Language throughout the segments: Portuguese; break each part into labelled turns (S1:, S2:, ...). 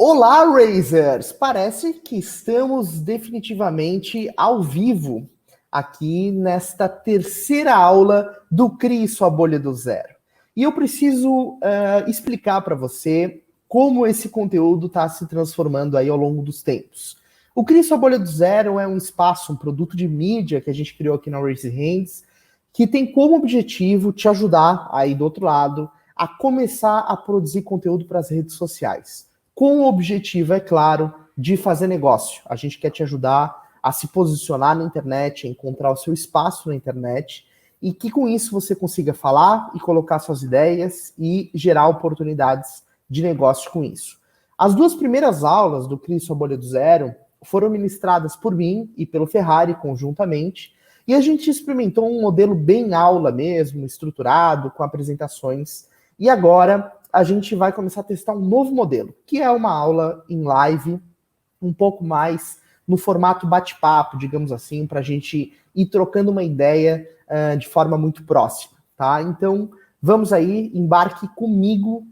S1: Olá, Razers! Parece que estamos definitivamente ao vivo aqui nesta terceira aula do Crie Sua Bolha do Zero. E eu preciso explicar para você como esse conteúdo está se transformando aí ao longo dos tempos. O Crie Sua Bolha do Zero é um espaço, um produto de mídia que a gente criou aqui na Raise Hands, que tem como objetivo te ajudar aí do outro lado a começar a produzir conteúdo para as redes sociais. Com o objetivo, é claro, de fazer negócio. A gente quer te ajudar a se posicionar na internet, a encontrar o seu espaço na internet e que com isso você consiga falar e colocar suas ideias e gerar oportunidades de negócio com isso. As duas primeiras aulas do Crie Sua Bolha do Zero foram ministradas por mim e pelo Ferrari conjuntamente e a gente experimentou um modelo bem aula mesmo, estruturado, com apresentações. E agora a gente vai começar a testar um novo modelo, que é uma aula em live, um pouco mais no formato bate-papo, digamos assim, para a gente ir trocando uma ideia de forma muito próxima, tá? Então, vamos aí, embarque comigo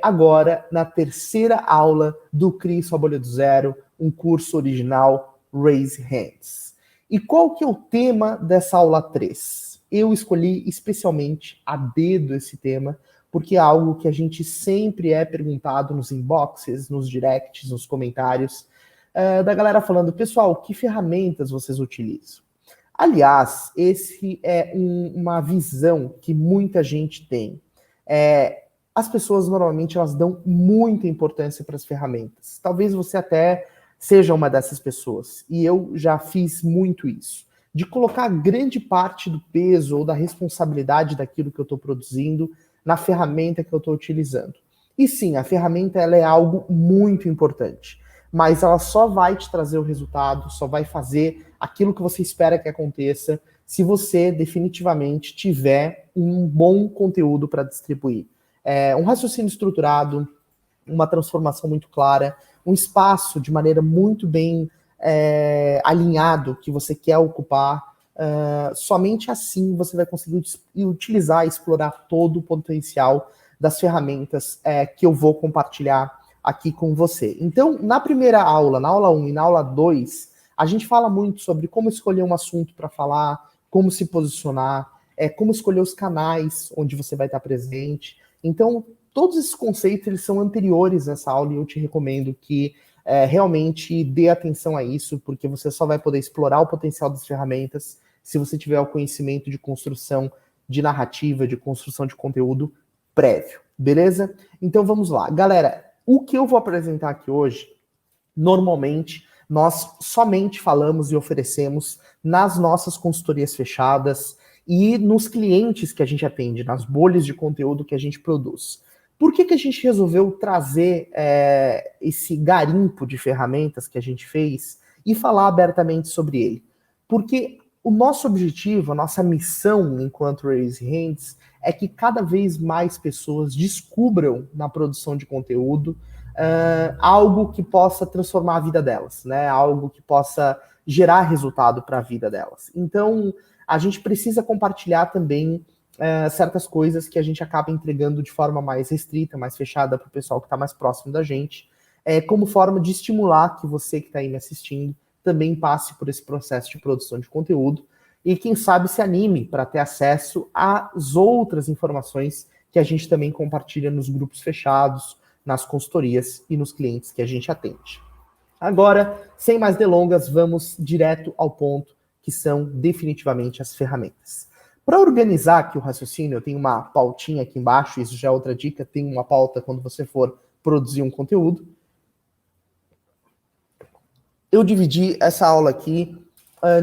S1: agora na terceira aula do Crie Sua Bolha do Zero, um curso original Raise Hands. E qual que é o tema dessa aula 3? Eu escolhi especialmente a dedo esse tema, porque é algo que a gente sempre é perguntado nos inboxes, nos directs, nos comentários, da galera falando, pessoal, que ferramentas vocês utilizam? Aliás, esse é uma visão que muita gente tem. As pessoas, normalmente, elas dão muita importância para as ferramentas. Talvez você até seja uma dessas pessoas, e eu já fiz muito isso, de colocar grande parte do peso ou da responsabilidade daquilo que eu estou produzindo na ferramenta que eu estou utilizando. E sim, a ferramenta ela é algo muito importante, mas ela só vai te trazer o resultado, só vai fazer aquilo que você espera que aconteça se você definitivamente tiver um bom conteúdo para distribuir. Um raciocínio estruturado, uma transformação muito clara, um espaço de maneira muito bem alinhado que você quer ocupar. Somente assim você vai conseguir utilizar e explorar todo o potencial das ferramentas que eu vou compartilhar aqui com você. Então, na primeira aula, na aula 1 e na aula 2, a gente fala muito sobre como escolher um assunto para falar, como se posicionar, como escolher os canais onde você vai estar presente. Então, todos esses conceitos eles são anteriores a essa aula e eu te recomendo que realmente dê atenção a isso, porque você só vai poder explorar o potencial das ferramentas se você tiver o conhecimento de construção de narrativa, de construção de conteúdo prévio, beleza? Então vamos lá. Galera, o que eu vou apresentar aqui hoje, normalmente, nós somente falamos e oferecemos nas nossas consultorias fechadas e nos clientes que a gente atende, nas bolhas de conteúdo que a gente produz. Por que a gente resolveu trazer esse garimpo de ferramentas que a gente fez e falar abertamente sobre ele? Porque o nosso objetivo, a nossa missão enquanto Raise Hands é que cada vez mais pessoas descubram na produção de conteúdo algo que possa transformar a vida delas, né? Algo que possa gerar resultado para a vida delas. Então, a gente precisa compartilhar também certas coisas que a gente acaba entregando de forma mais restrita, mais fechada para o pessoal que está mais próximo da gente, como forma de estimular que você que está aí me assistindo também passe por esse processo de produção de conteúdo e, quem sabe, se anime para ter acesso às outras informações que a gente também compartilha nos grupos fechados, nas consultorias e nos clientes que a gente atende. Agora, sem mais delongas, vamos direto ao ponto, que são definitivamente as ferramentas. Para organizar aqui o raciocínio, eu tenho uma pautinha aqui embaixo, isso já é outra dica, tem uma pauta quando você for produzir um conteúdo. Eu dividi essa aula aqui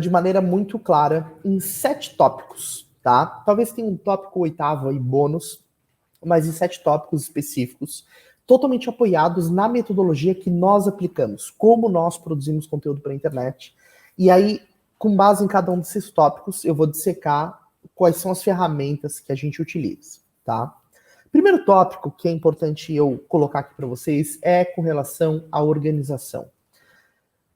S1: de maneira muito clara em 7 tópicos, tá? Talvez tenha um tópico 8º aí, bônus, mas em 7 tópicos específicos, totalmente apoiados na metodologia que nós aplicamos, como nós produzimos conteúdo para a internet. E aí, com base em cada um desses tópicos, eu vou dissecar quais são as ferramentas que a gente utiliza, tá? Primeiro tópico que é importante eu colocar aqui para vocês é com relação à organização.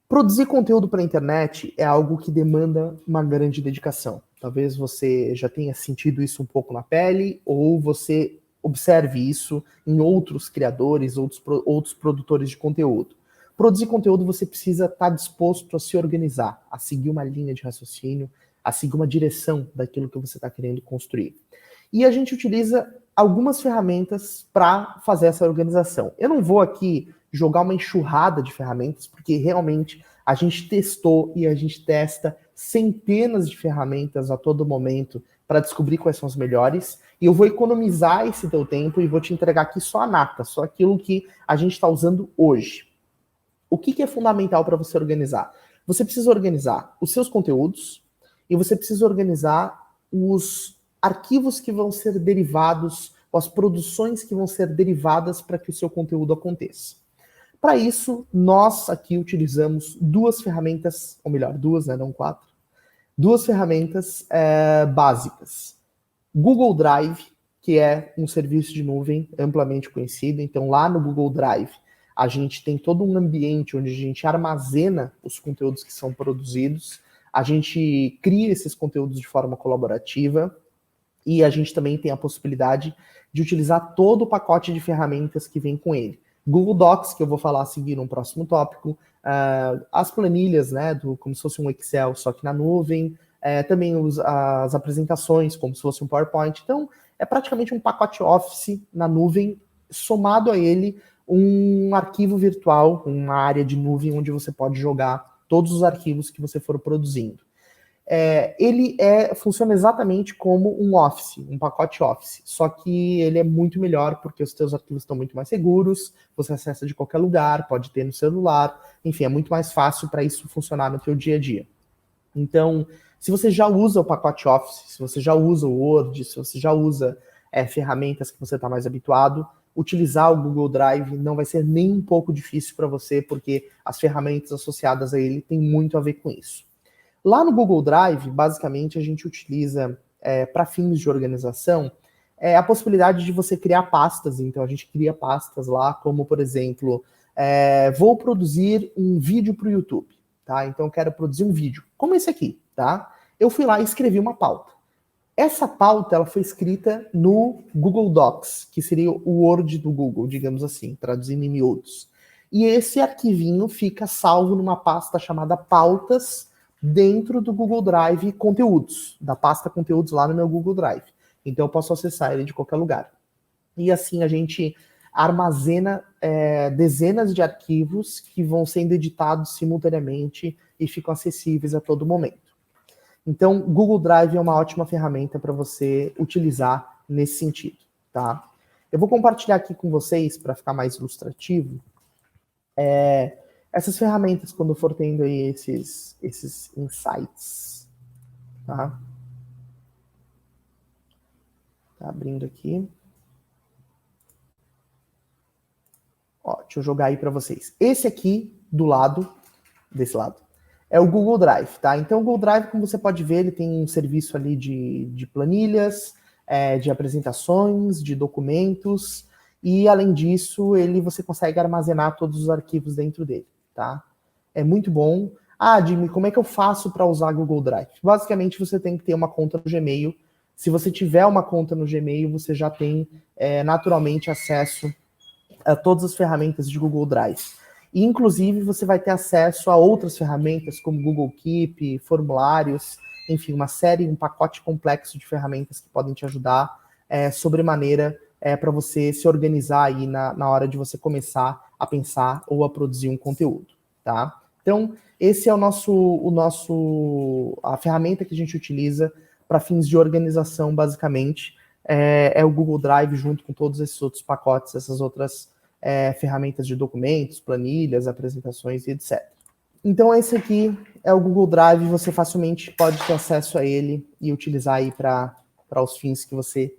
S1: Produzir conteúdo para a internet é algo que demanda uma grande dedicação. Talvez você já tenha sentido isso um pouco na pele, ou você observe isso em outros criadores, outros produtores de conteúdo. Produzir conteúdo, você precisa estar disposto a se organizar, a seguir uma linha de raciocínio, a seguir uma direção daquilo que você está querendo construir. E a gente utiliza algumas ferramentas para fazer essa organização. Eu não vou aqui jogar uma enxurrada de ferramentas, porque realmente a gente testou e a gente testa centenas de ferramentas a todo momento para descobrir quais são as melhores, e eu vou economizar esse teu tempo e vou te entregar aqui só a nata, só aquilo que a gente está usando hoje. O que é fundamental para você organizar? Você precisa organizar os seus conteúdos e você precisa organizar os arquivos que vão ser derivados, ou as produções que vão ser derivadas para que o seu conteúdo aconteça. Para isso, nós aqui utilizamos duas ferramentas, ou melhor, duas, né, não quatro, duas ferramentas básicas. Google Drive, que é um serviço de nuvem amplamente conhecido. Então, lá no Google Drive, a gente tem todo um ambiente onde a gente armazena os conteúdos que são produzidos, a gente cria esses conteúdos de forma colaborativa e a gente também tem a possibilidade de utilizar todo o pacote de ferramentas que vem com ele. Google Docs, que eu vou falar a seguir no próximo tópico, as planilhas, né, como se fosse um Excel, só que na nuvem, também as apresentações, como se fosse um PowerPoint. Então, é praticamente um pacote Office na nuvem, somado a ele um arquivo virtual, uma área de nuvem onde você pode jogar todos os arquivos que você for produzindo. Ele funciona exatamente como um Office, um pacote Office, só que ele é muito melhor porque os teus arquivos estão muito mais seguros, você acessa de qualquer lugar, pode ter no celular, enfim, é muito mais fácil para isso funcionar no teu dia a dia. Então, se você já usa o pacote Office, se você já usa o Word, se você já usa ferramentas que você está mais habituado, utilizar o Google Drive não vai ser nem um pouco difícil para você, porque as ferramentas associadas a ele têm muito a ver com isso. Lá no Google Drive, basicamente, a gente utiliza, para fins de organização, a possibilidade de você criar pastas. Então, a gente cria pastas lá, como, por exemplo, vou produzir um vídeo para o YouTube, tá? Então, eu quero produzir um vídeo, como esse aqui, tá? Eu fui lá e escrevi uma pauta. Essa pauta, ela foi escrita no Google Docs, que seria o Word do Google, digamos assim, traduzindo em miúdos. E esse arquivinho fica salvo numa pasta chamada pautas, dentro do Google Drive Conteúdos, da pasta Conteúdos lá no meu Google Drive. Então eu posso acessar ele de qualquer lugar. E assim a gente armazena dezenas de arquivos que vão sendo editados simultaneamente e ficam acessíveis a todo momento. Então, Google Drive é uma ótima ferramenta para você utilizar nesse sentido, tá? Eu vou compartilhar aqui com vocês, para ficar mais ilustrativo, essas ferramentas, quando eu for tendo aí esses insights, tá? Tá abrindo aqui. Ó, deixa eu jogar aí para vocês. Esse aqui, desse lado, é o Google Drive, tá? Então, o Google Drive, como você pode ver, ele tem um serviço ali de planilhas, de apresentações, de documentos, e além disso, você consegue armazenar todos os arquivos dentro dele, tá? É muito bom. Ah, Jimmy, como é que eu faço para usar Google Drive? Basicamente, você tem que ter uma conta no Gmail. Se você tiver uma conta no Gmail, você já tem naturalmente acesso a todas as ferramentas de Google Drive. E, inclusive, você vai ter acesso a outras ferramentas, como Google Keep, formulários, enfim, um pacote complexo de ferramentas que podem te ajudar sobremaneira para você se organizar aí na hora de você começar a pensar ou a produzir um conteúdo, tá? Então, esse é a ferramenta que a gente utiliza para fins de organização, basicamente, é o Google Drive junto com todos esses outros pacotes, essas outras ferramentas de documentos, planilhas, apresentações e etc. Então esse aqui é o Google Drive, você facilmente pode ter acesso a ele e utilizar aí para os fins que você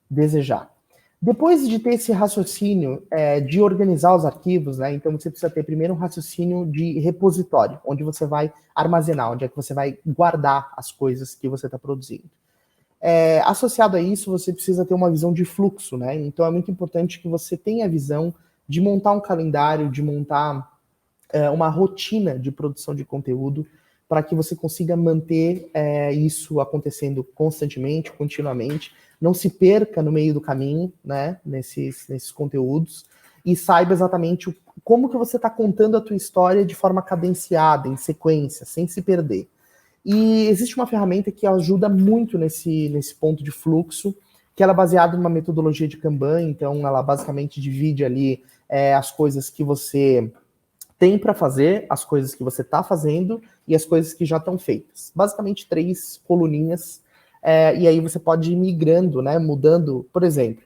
S1: desejar. Depois de ter esse raciocínio de organizar os arquivos, né, então você precisa ter primeiro um raciocínio de repositório, onde você vai armazenar, onde é que você vai guardar as coisas que você está produzindo. Associado a isso, você precisa ter uma visão de fluxo, né? Então é muito importante que você tenha a visão de montar um calendário, de montar uma rotina de produção de conteúdo para que você consiga manter isso acontecendo constantemente, continuamente, não se perca no meio do caminho, né, nesses conteúdos, e saiba exatamente como que você está contando a tua história de forma cadenciada, em sequência, sem se perder. E existe uma ferramenta que ajuda muito nesse ponto de fluxo, que ela é baseada numa metodologia de Kanban, então ela basicamente divide ali as coisas que você tem para fazer, as coisas que você está fazendo e as coisas que já estão feitas. Basicamente 3 coluninhas, e aí você pode ir migrando, né, mudando, por exemplo,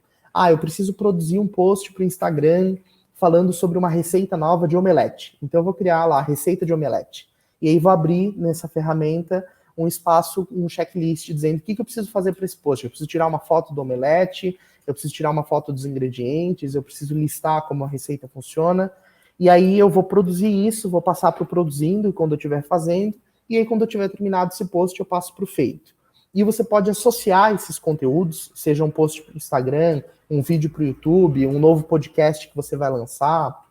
S1: eu preciso produzir um post para o Instagram falando sobre uma receita nova de omelete. Então eu vou criar lá, receita de omelete. E aí vou abrir nessa ferramenta um espaço, um checklist dizendo o que eu preciso fazer para esse post. Eu preciso tirar uma foto do omelete, eu preciso tirar uma foto dos ingredientes, eu preciso listar como a receita funciona. E aí eu vou produzir isso, vou passar para o produzindo quando eu estiver fazendo, e aí quando eu tiver terminado esse post, eu passo para o feito. E você pode associar esses conteúdos, seja um post para o Instagram, um vídeo para o YouTube, um novo podcast que você vai lançar,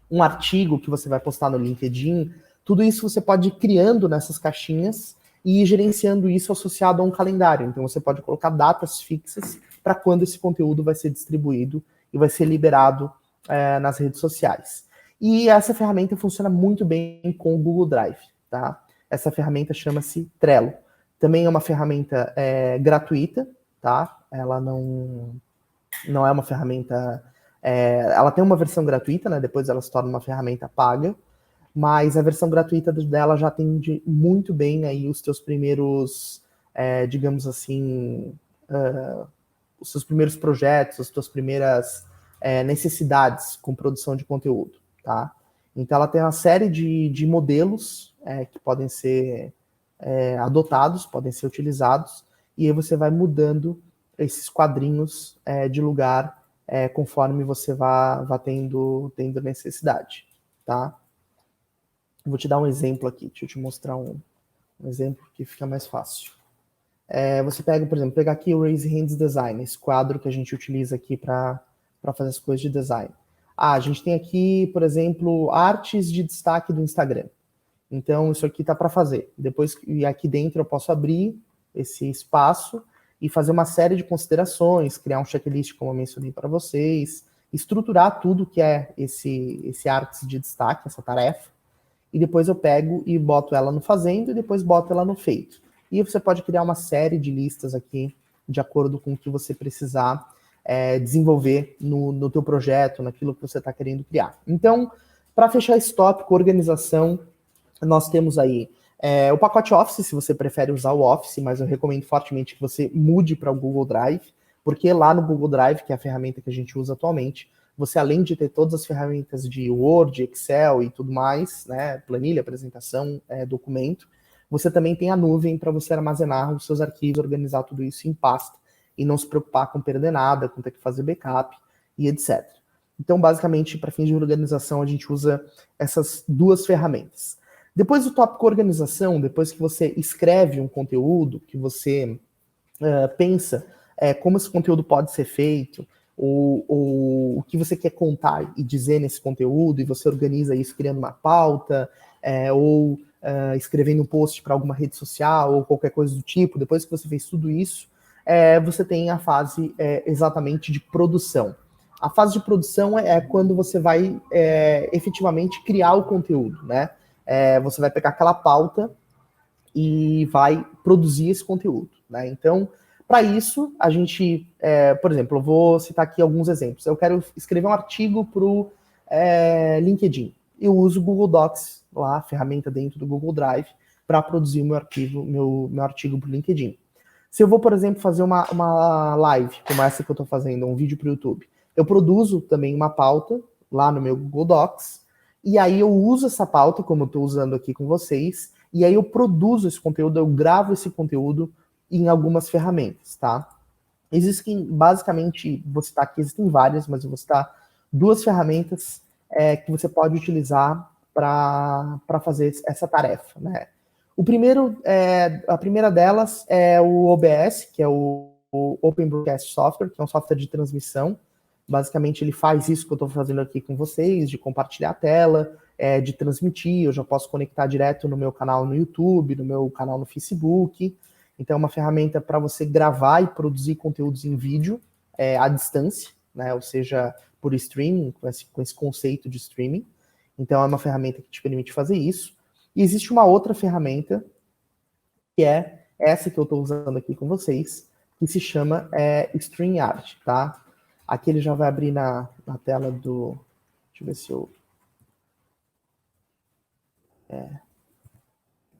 S1: um artigo que você vai postar no LinkedIn, tudo isso você pode ir criando nessas caixinhas e ir gerenciando isso associado a um calendário. Então você pode colocar datas fixas para quando esse conteúdo vai ser distribuído e vai ser liberado nas redes sociais. E essa ferramenta funciona muito bem com o Google Drive, tá? Essa ferramenta chama-se Trello. Também é uma ferramenta gratuita, tá? Ela não é uma ferramenta... ela tem uma versão gratuita, né? Depois ela se torna uma ferramenta paga, mas a versão gratuita dela já atende muito bem aí os teus primeiros, digamos assim, os seus primeiros projetos, as tuas primeiras necessidades com produção de conteúdo, tá? Então ela tem uma série de modelos que podem ser adotados, podem ser utilizados, e aí você vai mudando esses quadrinhos de lugar conforme você vá tendo necessidade, tá? Vou te dar um exemplo aqui, deixa eu te mostrar um exemplo que fica mais fácil. Você pega, por exemplo, pegar aqui o Raise Hands Design, esse quadro que a gente utiliza aqui para fazer as coisas de design. A gente tem aqui, por exemplo, artes de destaque do Instagram. Então, isso aqui está para fazer. Depois, e aqui dentro eu posso abrir esse espaço e fazer uma série de considerações, criar um checklist, como eu mencionei para vocês, estruturar tudo que é esse artes de destaque, essa tarefa, e depois eu pego e boto ela no fazendo e depois boto ela no feito. E você pode criar uma série de listas aqui, de acordo com o que você precisar desenvolver no teu projeto, naquilo que você está querendo criar. Então, para fechar esse tópico, organização, nós temos aí o pacote Office, se você prefere usar o Office, mas eu recomendo fortemente que você mude para o Google Drive, porque lá no Google Drive, que é a ferramenta que a gente usa atualmente, você, além de ter todas as ferramentas de Word, Excel e tudo mais, né, planilha, apresentação, documento, você também tem a nuvem para você armazenar os seus arquivos, organizar tudo isso em pasta e não se preocupar com perder nada, com ter que fazer backup e etc. Então, basicamente, para fins de organização, a gente usa essas 2 ferramentas. Depois do tópico organização, depois que você escreve um conteúdo, que você pensa como esse conteúdo pode ser feito, ou o que você quer contar e dizer nesse conteúdo, e você organiza isso criando uma pauta, ou escrevendo um post para alguma rede social, ou qualquer coisa do tipo. Depois que você fez tudo isso, você tem a fase exatamente de produção. A fase de produção é quando você vai efetivamente criar o conteúdo, né? Você vai pegar aquela pauta e vai produzir esse conteúdo, né? Então, para isso, a gente, por exemplo, eu vou citar aqui alguns exemplos. Eu quero escrever um artigo para o LinkedIn. Eu uso o Google Docs, lá, a ferramenta dentro do Google Drive, para produzir o meu artigo para o LinkedIn. Se eu vou, por exemplo, fazer uma live, como essa que eu estou fazendo, um vídeo para o YouTube, eu produzo também uma pauta lá no meu Google Docs, e aí eu uso essa pauta, como eu estou usando aqui com vocês, e aí eu produzo esse conteúdo, eu gravo esse conteúdo em algumas ferramentas, tá? Existem, basicamente, vou citar aqui, existem várias, mas eu vou citar 2 ferramentas que você pode utilizar para fazer essa tarefa, né? A primeira delas é o OBS, que é o Open Broadcast Software, que é um software de transmissão. Basicamente, ele faz isso que eu estou fazendo aqui com vocês, de compartilhar a tela, de transmitir. Eu já posso conectar direto no meu canal no YouTube, no meu canal no Facebook. Então, é uma ferramenta para você gravar e produzir conteúdos em vídeo à distância, né? Ou seja, por streaming, com esse conceito de streaming. Então, é uma ferramenta que te permite fazer isso. E existe uma outra ferramenta, que é essa que eu estou usando aqui com vocês, que se chama StreamYard, tá? Aqui ele já vai abrir na tela do... Deixa eu ver se eu...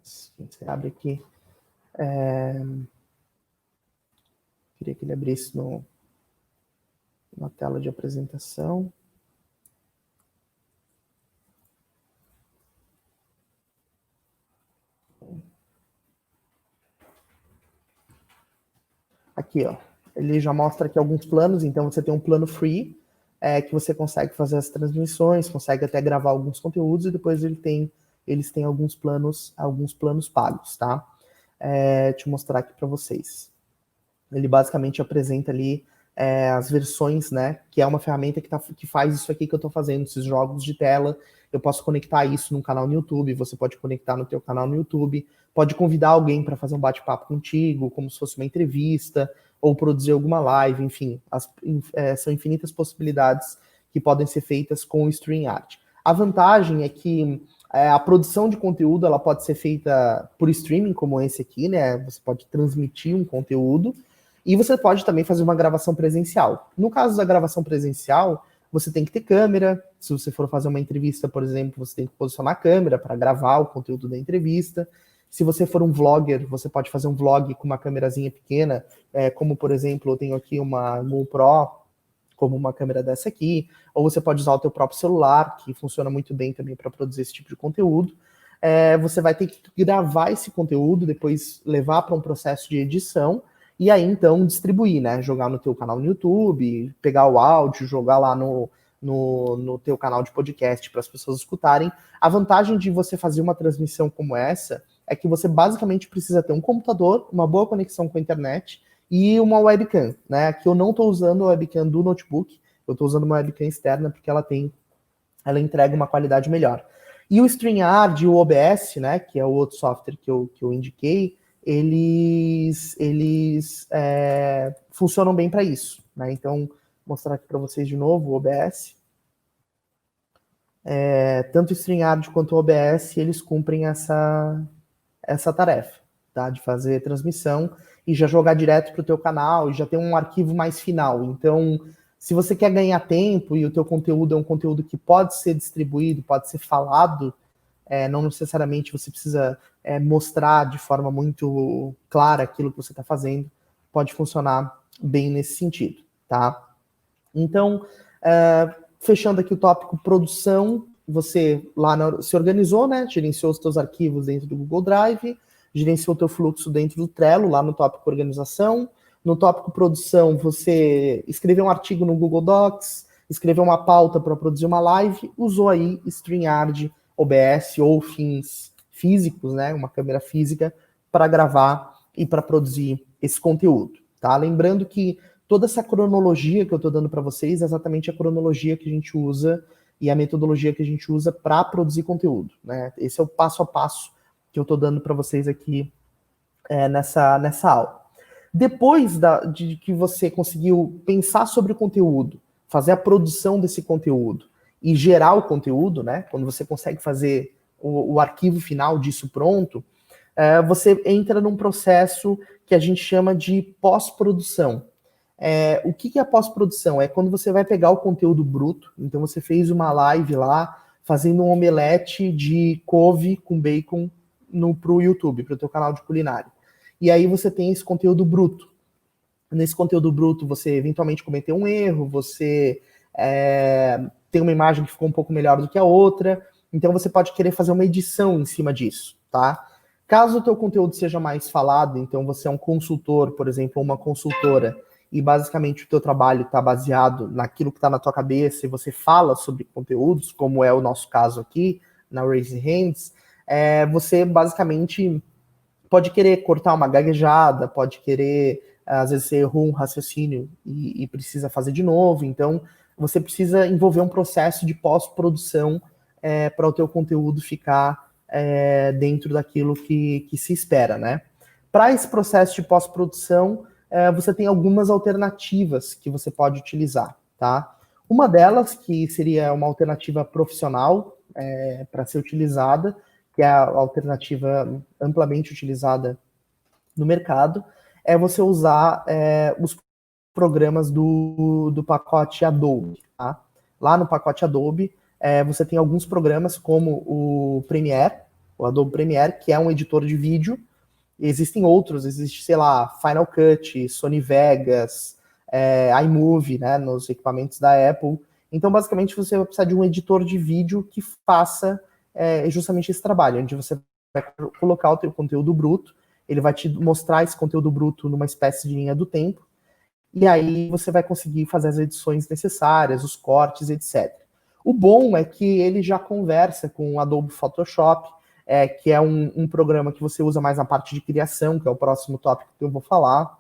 S1: Você abre aqui. Queria que ele abrisse na tela de apresentação. Aqui, ó. Ele já mostra aqui alguns planos. Então, você tem um plano free, que você consegue fazer as transmissões, consegue até gravar alguns conteúdos, e depois eles têm alguns planos pagos, tá? Deixa eu mostrar aqui para vocês. Ele basicamente apresenta ali as versões, né? Que é uma ferramenta que faz isso aqui que eu estou fazendo, esses jogos de tela. Eu posso conectar isso num canal no YouTube, você pode conectar no teu canal no YouTube, pode convidar alguém para fazer um bate-papo contigo, como se fosse uma entrevista, ou produzir alguma live, enfim, são infinitas possibilidades que podem ser feitas com o StreamYard. A vantagem é que a produção de conteúdo ela pode ser feita por streaming, como esse aqui, né? Você pode transmitir um conteúdo, e você pode também fazer uma gravação presencial. No caso da gravação presencial, você tem que ter câmera. Se você for fazer uma entrevista, por exemplo, você tem que posicionar a câmera para gravar o conteúdo da entrevista. Se você for um vlogger, você pode fazer um vlog com uma câmerazinha pequena, como, por exemplo, eu tenho aqui uma GoPro, como uma câmera dessa aqui, ou você pode usar o teu próprio celular, que funciona muito bem também para produzir esse tipo de conteúdo. Você vai ter que gravar esse conteúdo, depois levar para um processo de edição, e aí então distribuir, né? Jogar no teu canal no YouTube, pegar o áudio, jogar lá no teu canal de podcast para as pessoas escutarem. A vantagem de você fazer uma transmissão como essa é que você basicamente precisa ter um computador, uma boa conexão com a internet e uma webcam, né? Aqui eu não estou usando a webcam do notebook, eu estou usando uma webcam externa porque ela entrega uma qualidade melhor. E o StreamYard e o OBS, né, que é o outro software que eu indiquei, eles funcionam bem para isso, né? Então, vou mostrar aqui para vocês de novo o OBS. Tanto o StreamYard quanto o OBS, eles cumprem essa tarefa, tá? De fazer transmissão e já jogar direto para o teu canal e já ter um arquivo mais final. Então, se você quer ganhar tempo e o teu conteúdo é um conteúdo que pode ser distribuído, pode ser falado, não necessariamente você precisa mostrar de forma muito clara aquilo que você está fazendo, pode funcionar bem nesse sentido, tá? Então, fechando aqui o tópico produção, você lá se organizou, né? Gerenciou os teus arquivos dentro do Google Drive, gerenciou o teu fluxo dentro do Trello, lá no tópico organização. No tópico produção, você escreveu um artigo no Google Docs, escreveu uma pauta para produzir uma live, usou aí StreamYard, OBS ou fins físicos, né? Uma câmera física para gravar e para produzir esse conteúdo, tá? Lembrando que toda essa cronologia que eu estou dando para vocês é exatamente a cronologia que a gente usa e a metodologia que a gente usa para produzir conteúdo, né? Esse é o passo a passo que eu estou dando para vocês aqui nessa aula. Depois de que você conseguiu pensar sobre o conteúdo, fazer a produção desse conteúdo e gerar o conteúdo, né? Quando você consegue fazer o arquivo final disso pronto, você entra num processo que a gente chama de pós-produção. O que é a pós-produção? É quando você vai pegar o conteúdo bruto, então você fez uma live lá, fazendo um omelete de couve com bacon pro YouTube, pro teu canal de culinária. E aí você tem esse conteúdo bruto. Nesse conteúdo bruto, você eventualmente cometeu um erro, você tem uma imagem que ficou um pouco melhor do que a outra, então você pode querer fazer uma edição em cima disso, tá? Caso o teu conteúdo seja mais falado, então você é um consultor, por exemplo, ou uma consultora, e basicamente o teu trabalho está baseado naquilo que está na tua cabeça, e você fala sobre conteúdos, como é o nosso caso aqui, na Raise Hands, você basicamente pode querer cortar uma gaguejada, pode querer, às vezes você errou um raciocínio e precisa fazer de novo, então você precisa envolver um processo de pós-produção para o teu conteúdo ficar dentro daquilo que se espera, né? Para esse processo de pós-produção, você tem algumas alternativas que você pode utilizar, tá? Uma delas, que seria uma alternativa profissional para ser utilizada, que é a alternativa amplamente utilizada no mercado, é você usar os programas do pacote Adobe, tá? Lá no pacote Adobe, você tem alguns programas como o Premiere, o Adobe Premiere, que é um editor de vídeo. Existem outros, existe, sei lá, Final Cut, Sony Vegas, iMovie, né, nos equipamentos da Apple. Então, basicamente, você vai precisar de um editor de vídeo que faça justamente esse trabalho, onde você vai colocar o teu conteúdo bruto, ele vai te mostrar esse conteúdo bruto numa espécie de linha do tempo, e aí você vai conseguir fazer as edições necessárias, os cortes, etc. O bom é que ele já conversa com o Adobe Photoshop, que é um programa que você usa mais na parte de criação, que é o próximo tópico que eu vou falar.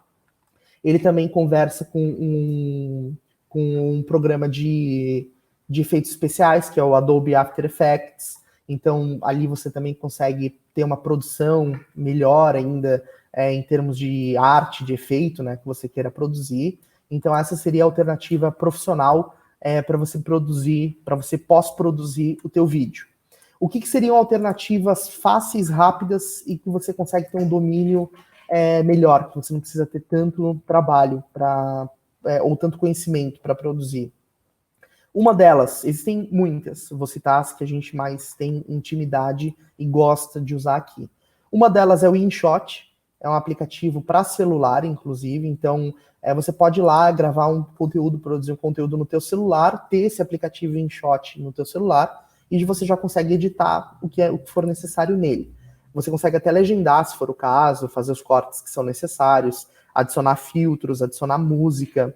S1: Ele também conversa com um programa de efeitos especiais, que é o Adobe After Effects. Então, ali você também consegue ter uma produção melhor ainda em termos de arte, de efeito, né, que você queira produzir. Então, essa seria a alternativa profissional para você produzir, para você pós-produzir o teu vídeo. O que seriam alternativas fáceis, rápidas e que você consegue ter um domínio melhor, que você não precisa ter tanto trabalho ou tanto conhecimento para produzir? Uma delas, existem muitas, vou citar as que a gente mais tem intimidade e gosta de usar aqui. Uma delas é o InShot, é um aplicativo para celular, inclusive, então você pode ir lá gravar um conteúdo, produzir um conteúdo no teu celular, ter esse aplicativo InShot no teu celular, e você já consegue editar o que for necessário nele. Você consegue até legendar, se for o caso, fazer os cortes que são necessários, adicionar filtros, adicionar música,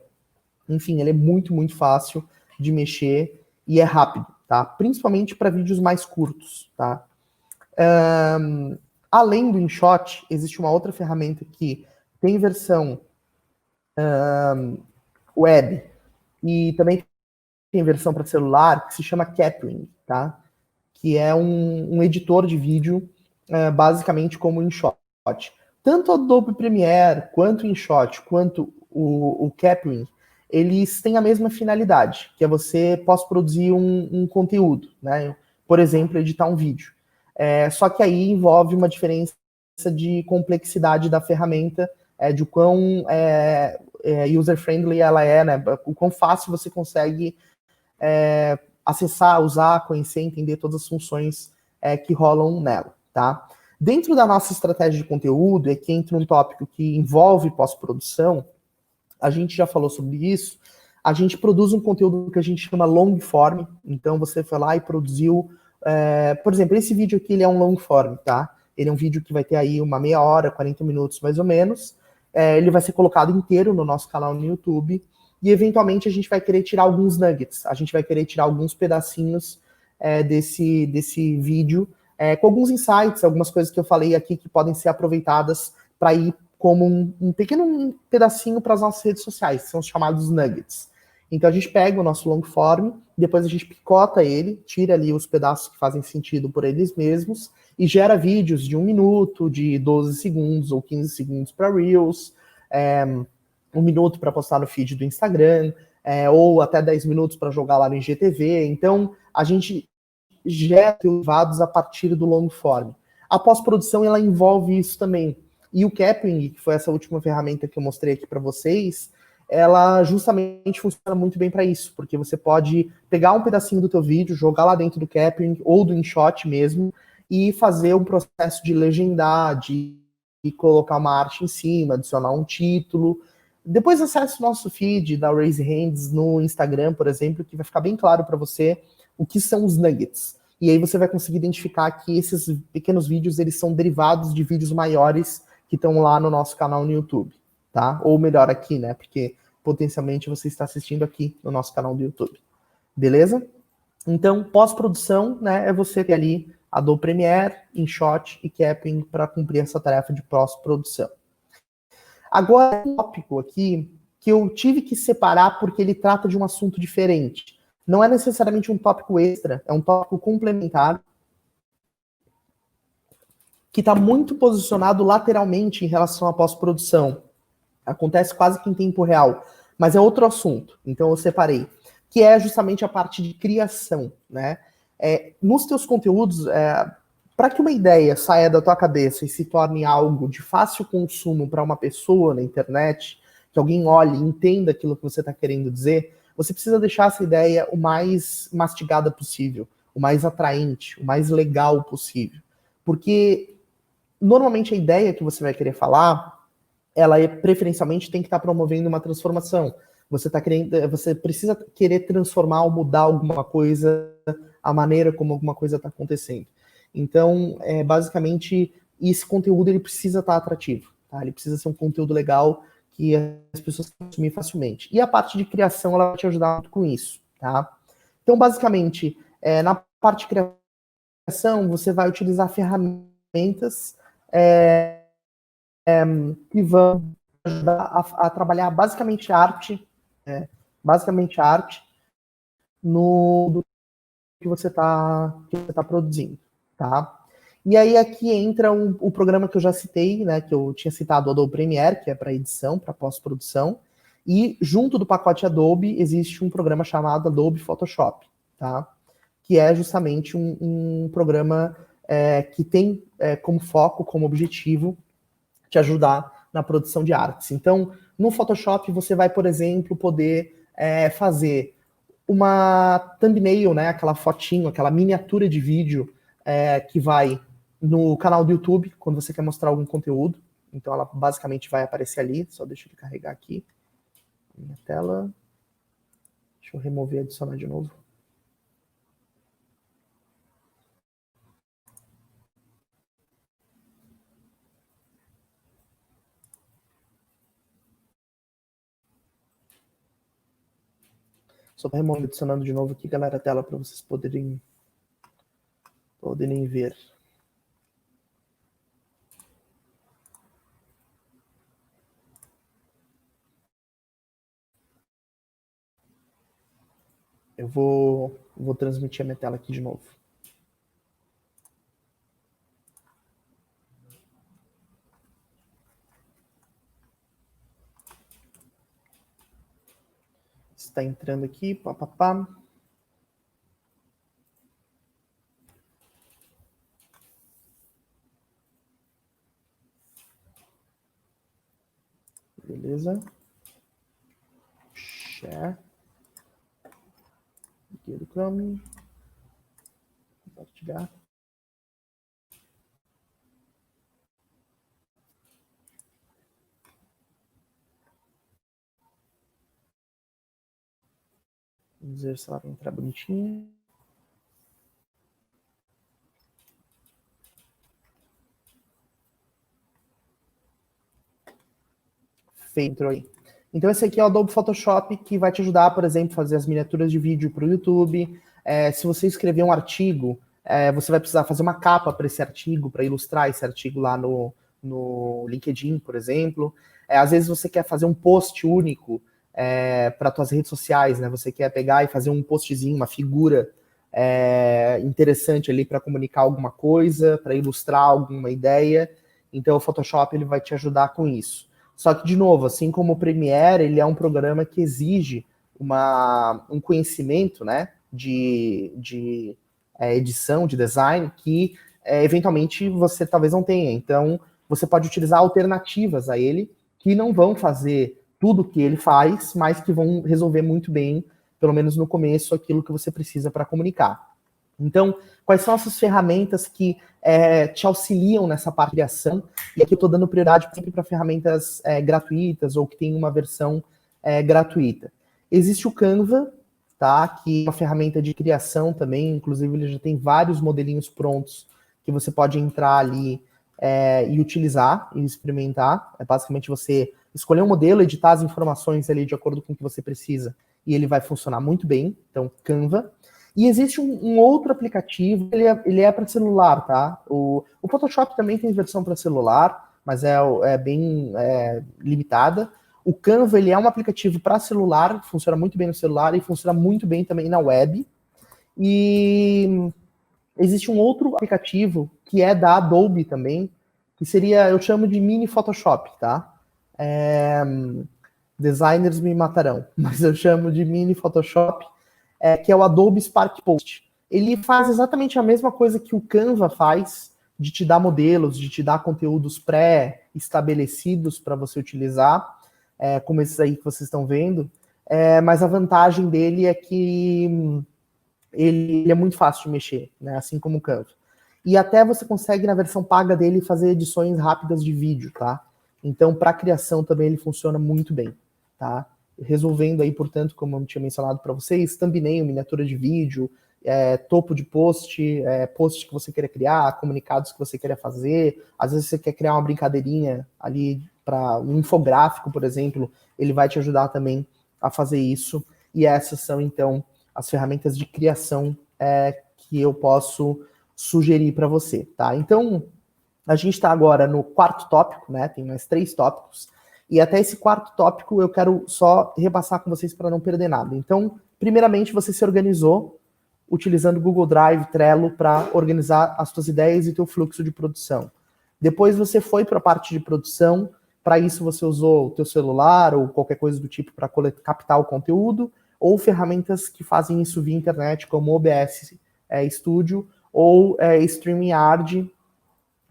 S1: enfim, ele é muito, muito fácil de mexer e é rápido, tá? Principalmente para vídeos mais curtos, tá? Além do InShot, existe uma outra ferramenta que tem versão web e também tem versão para celular, que se chama Capwing, tá? Que é um editor de vídeo, basicamente como o InShot. Tanto o Adobe Premiere, quanto o InShot, quanto o Capwing, eles têm a mesma finalidade, que é você pós-produzir um conteúdo, né? Por exemplo, editar um vídeo. Só que aí envolve uma diferença de complexidade da ferramenta, de o quão user-friendly ela é, né? O quão fácil você consegue acessar, usar, conhecer, entender todas as funções que rolam nela, tá? Dentro da nossa estratégia de conteúdo, que entra um tópico que envolve pós-produção, a gente já falou sobre isso, a gente produz um conteúdo que a gente chama long form, então você foi lá e produziu, por exemplo, esse vídeo aqui ele é um long form, tá? Ele é um vídeo que vai ter aí uma meia hora, 40 minutos mais ou menos, ele vai ser colocado inteiro no nosso canal no YouTube, e eventualmente a gente vai querer tirar alguns nuggets, a gente vai querer tirar alguns pedacinhos desse vídeo, com alguns insights, algumas coisas que eu falei aqui que podem ser aproveitadas para ir como um pequeno pedacinho para as nossas redes sociais, que são os chamados nuggets. Então a gente pega o nosso long form, depois a gente picota ele, tira ali os pedaços que fazem sentido por eles mesmos, e gera vídeos de 1 minuto, de 12 segundos ou 15 segundos para Reels, 1 minuto para postar no feed do Instagram, ou até 10 minutos para jogar lá no IGTV. Então, a gente gera derivados a partir do long form. A pós-produção, ela envolve isso também. E o Capwing, que foi essa última ferramenta que eu mostrei aqui para vocês, ela justamente funciona muito bem para isso, porque você pode pegar um pedacinho do teu vídeo, jogar lá dentro do Capwing ou do InShot mesmo, e fazer um processo de legendar, de colocar uma arte em cima, adicionar um título. Depois acesse o nosso feed da Raise Hands no Instagram, por exemplo, que vai ficar bem claro para você o que são os nuggets. E aí você vai conseguir identificar que esses pequenos vídeos, eles são derivados de vídeos maiores que estão lá no nosso canal no YouTube, tá? Ou melhor aqui, né? Porque potencialmente você está assistindo aqui no nosso canal do YouTube. Beleza? Então, pós-produção, né, é você ter ali Adobe Premiere, InShot e Capwing para cumprir essa tarefa de pós-produção. Agora, um tópico aqui que eu tive que separar porque ele trata de um assunto diferente. Não é necessariamente um tópico extra, é um tópico complementar que está muito posicionado lateralmente em relação à pós-produção. Acontece quase que em tempo real, mas é outro assunto, então eu separei, que é justamente a parte de criação, né? Nos teus conteúdos, para que uma ideia saia da tua cabeça e se torne algo de fácil consumo para uma pessoa na internet, que alguém olhe e entenda aquilo que você está querendo dizer, você precisa deixar essa ideia o mais mastigada possível, o mais atraente, o mais legal possível. Porque normalmente a ideia que você vai querer falar, ela preferencialmente tem que estar promovendo uma transformação. Você precisa querer transformar ou mudar alguma coisa, a maneira como alguma coisa está acontecendo. Então, basicamente, esse conteúdo ele precisa estar atrativo, tá? Ele precisa ser um conteúdo legal que as pessoas consumir facilmente. E a parte de criação, ela vai te ajudar muito com isso, tá? Então, basicamente, na parte de criação, você vai utilizar ferramentas que vão ajudar a trabalhar basicamente arte no que você está produzindo, tá? E aí aqui entra o programa que eu já citei, né, que eu tinha citado, o Adobe Premiere, que é para edição, para pós-produção, e junto do pacote Adobe existe um programa chamado Adobe Photoshop, tá? Que é justamente um programa que tem como foco, como objetivo, te ajudar na produção de artes. Então, no Photoshop você vai, por exemplo, poder fazer uma thumbnail, né, aquela fotinho, aquela miniatura de vídeo que vai no canal do YouTube, quando você quer mostrar algum conteúdo. Então ela basicamente vai aparecer ali, só deixa ele carregar aqui. Minha tela. Deixa eu remover e adicionar de novo. Só para remover adicionando de novo aqui, galera, a tela para vocês poderem ver. Eu vou transmitir a minha tela aqui de novo. Está entrando aqui, papapá. Beleza. Share. Aqui do Chrome. Compartilhar. Vamos ver se ela vai entrar bonitinho. Feito aí. Então esse aqui é o Adobe Photoshop, que vai te ajudar, por exemplo, a fazer as miniaturas de vídeo para o YouTube. Se você escrever um artigo, você vai precisar fazer uma capa para esse artigo, para ilustrar esse artigo lá no LinkedIn, por exemplo. Às vezes você quer fazer um post único para suas redes sociais, né? Você quer pegar e fazer um postzinho, uma figura interessante ali para comunicar alguma coisa, para ilustrar alguma ideia. Então o Photoshop ele vai te ajudar com isso. Só que, de novo, assim como o Premiere, ele é um programa que exige um conhecimento, né, de edição, de design, que eventualmente você talvez não tenha. Então, você pode utilizar alternativas a ele, que não vão fazer tudo o que ele faz, mas que vão resolver muito bem, pelo menos no começo, aquilo que você precisa para comunicar. Então, quais são essas ferramentas que te auxiliam nessa parte de ação? E aqui eu estou dando prioridade sempre para ferramentas gratuitas ou que tem uma versão gratuita. Existe o Canva, tá? Que é uma ferramenta de criação também, inclusive ele já tem vários modelinhos prontos que você pode entrar ali e utilizar e experimentar. É basicamente você escolher um modelo, editar as informações ali de acordo com o que você precisa e ele vai funcionar muito bem. Então, Canva. E existe um outro aplicativo, ele é para celular, tá? O Photoshop também tem versão para celular, mas é bem limitada. O Canva, ele é um aplicativo para celular, funciona muito bem no celular e funciona muito bem também na web. E existe um outro aplicativo que é da Adobe também, que seria, eu chamo de mini Photoshop, tá? Designers me matarão, mas eu chamo de mini Photoshop, que é o Adobe Spark Post. Ele faz exatamente a mesma coisa que o Canva faz, de te dar modelos, de te dar conteúdos pré-estabelecidos para você utilizar, como esses aí que vocês estão vendo, mas a vantagem dele é que ele é muito fácil de mexer, né? Assim como o Canva. E até você consegue, na versão paga dele, fazer edições rápidas de vídeo, tá? Então, para criação também ele funciona muito bem, tá? Resolvendo aí, portanto, como eu tinha mencionado para vocês, thumbnail, miniatura de vídeo, topo de post, post que você queira criar, comunicados que você queira fazer. Às vezes você quer criar uma brincadeirinha ali para um infográfico, por exemplo, ele vai te ajudar também a fazer isso. E essas são, então, as ferramentas de criação que eu posso sugerir para você, tá? Então, a gente está agora no quarto tópico, né? Tem mais 3 tópicos. E até esse quarto tópico eu quero só repassar com vocês para não perder nada. Então, primeiramente, você se organizou utilizando Google Drive, Trello para organizar as suas ideias e teu fluxo de produção. Depois você foi para a parte de produção, para isso você usou o teu celular ou qualquer coisa do tipo para captar o conteúdo, ou ferramentas que fazem isso via internet, como OBS Studio ou StreamYard,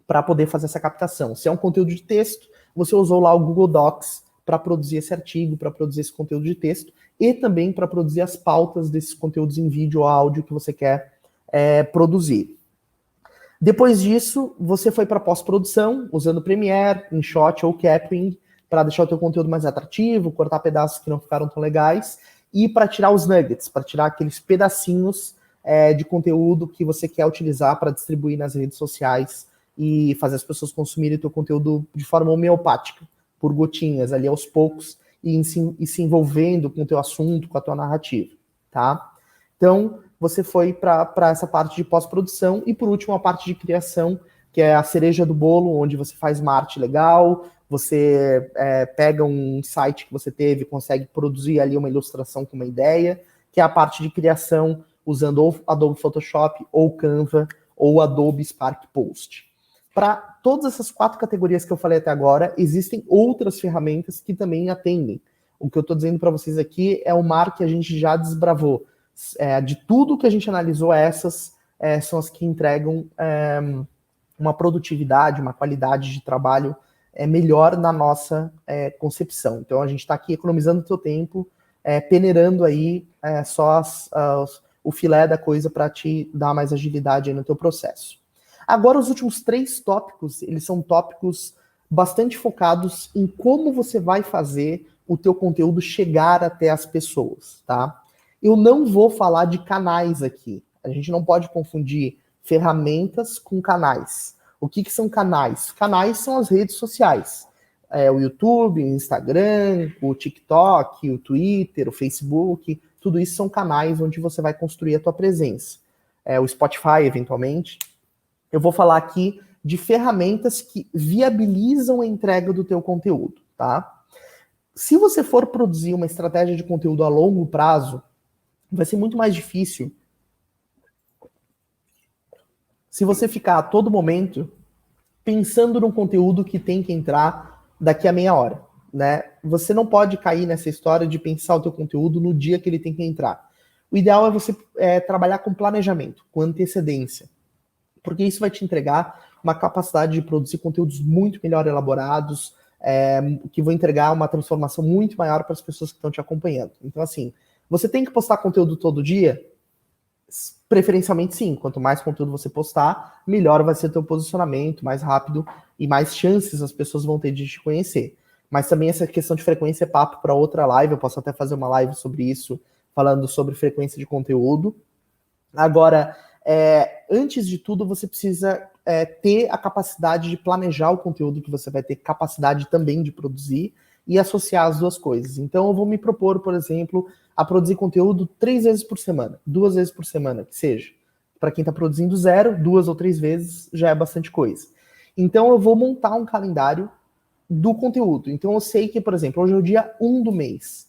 S1: para poder fazer essa captação. Se é um conteúdo de texto, você usou lá o Google Docs para produzir esse artigo, para produzir esse conteúdo de texto, e também para produzir as pautas desses conteúdos em vídeo ou áudio que você quer produzir. Depois disso, você foi para pós-produção, usando Premiere, InShot ou Capwing, para deixar o teu conteúdo mais atrativo, cortar pedaços que não ficaram tão legais, e para tirar os nuggets, para tirar aqueles pedacinhos de conteúdo que você quer utilizar para distribuir nas redes sociais e fazer as pessoas consumirem o teu conteúdo de forma homeopática, por gotinhas, ali aos poucos, e se envolvendo com o teu assunto, com a tua narrativa, tá? Então, você foi para essa parte de pós-produção e, por último, a parte de criação, que é a cereja do bolo, onde você faz uma arte legal, você pega um site que você teve, consegue produzir ali uma ilustração com uma ideia, que é a parte de criação usando ou Adobe Photoshop, ou Canva, ou Adobe Spark Post. Para todas essas 4 categorias que eu falei até agora, existem outras ferramentas que também atendem. O que eu estou dizendo para vocês aqui é o mar que a gente já desbravou. De tudo que a gente analisou, essas são as que entregam uma produtividade, uma qualidade de trabalho melhor na nossa concepção. Então, a gente está aqui economizando o seu tempo, peneirando aí só o filé da coisa para te dar mais agilidade aí no teu processo. Agora, os últimos 3 tópicos, eles são tópicos bastante focados em como você vai fazer o teu conteúdo chegar até as pessoas, tá? Eu não vou falar de canais aqui. A gente não pode confundir ferramentas com canais. O que são canais? Canais são as redes sociais. O YouTube, o Instagram, o TikTok, o Twitter, o Facebook, tudo isso são canais onde você vai construir a tua presença. O Spotify, eventualmente. Eu vou falar aqui de ferramentas que viabilizam a entrega do teu conteúdo, tá? Se você for produzir uma estratégia de conteúdo a longo prazo, vai ser muito mais difícil se você ficar a todo momento pensando num conteúdo que tem que entrar daqui a meia hora, né? Você não pode cair nessa história de pensar o teu conteúdo no dia que ele tem que entrar. O ideal é você trabalhar com planejamento, com antecedência, porque isso vai te entregar uma capacidade de produzir conteúdos muito melhor elaborados, que vão entregar uma transformação muito maior para as pessoas que estão te acompanhando. Então, assim, você tem que postar conteúdo todo dia? Preferencialmente sim. Quanto mais conteúdo você postar, melhor vai ser o teu posicionamento, mais rápido e mais chances as pessoas vão ter de te conhecer. Mas também essa questão de frequência é papo para outra live, eu posso até fazer uma live sobre isso, falando sobre frequência de conteúdo. Agora, antes de tudo, você precisa ter a capacidade de planejar o conteúdo que você vai ter capacidade também de produzir e associar as duas coisas. Então, eu vou me propor, por exemplo, a produzir conteúdo 3 vezes por semana, 2 vezes por semana, que seja. Para quem está produzindo 0, 2 ou 3 vezes já é bastante coisa. Então, eu vou montar um calendário do conteúdo. Então eu sei que, por exemplo, hoje é o dia 1 do mês.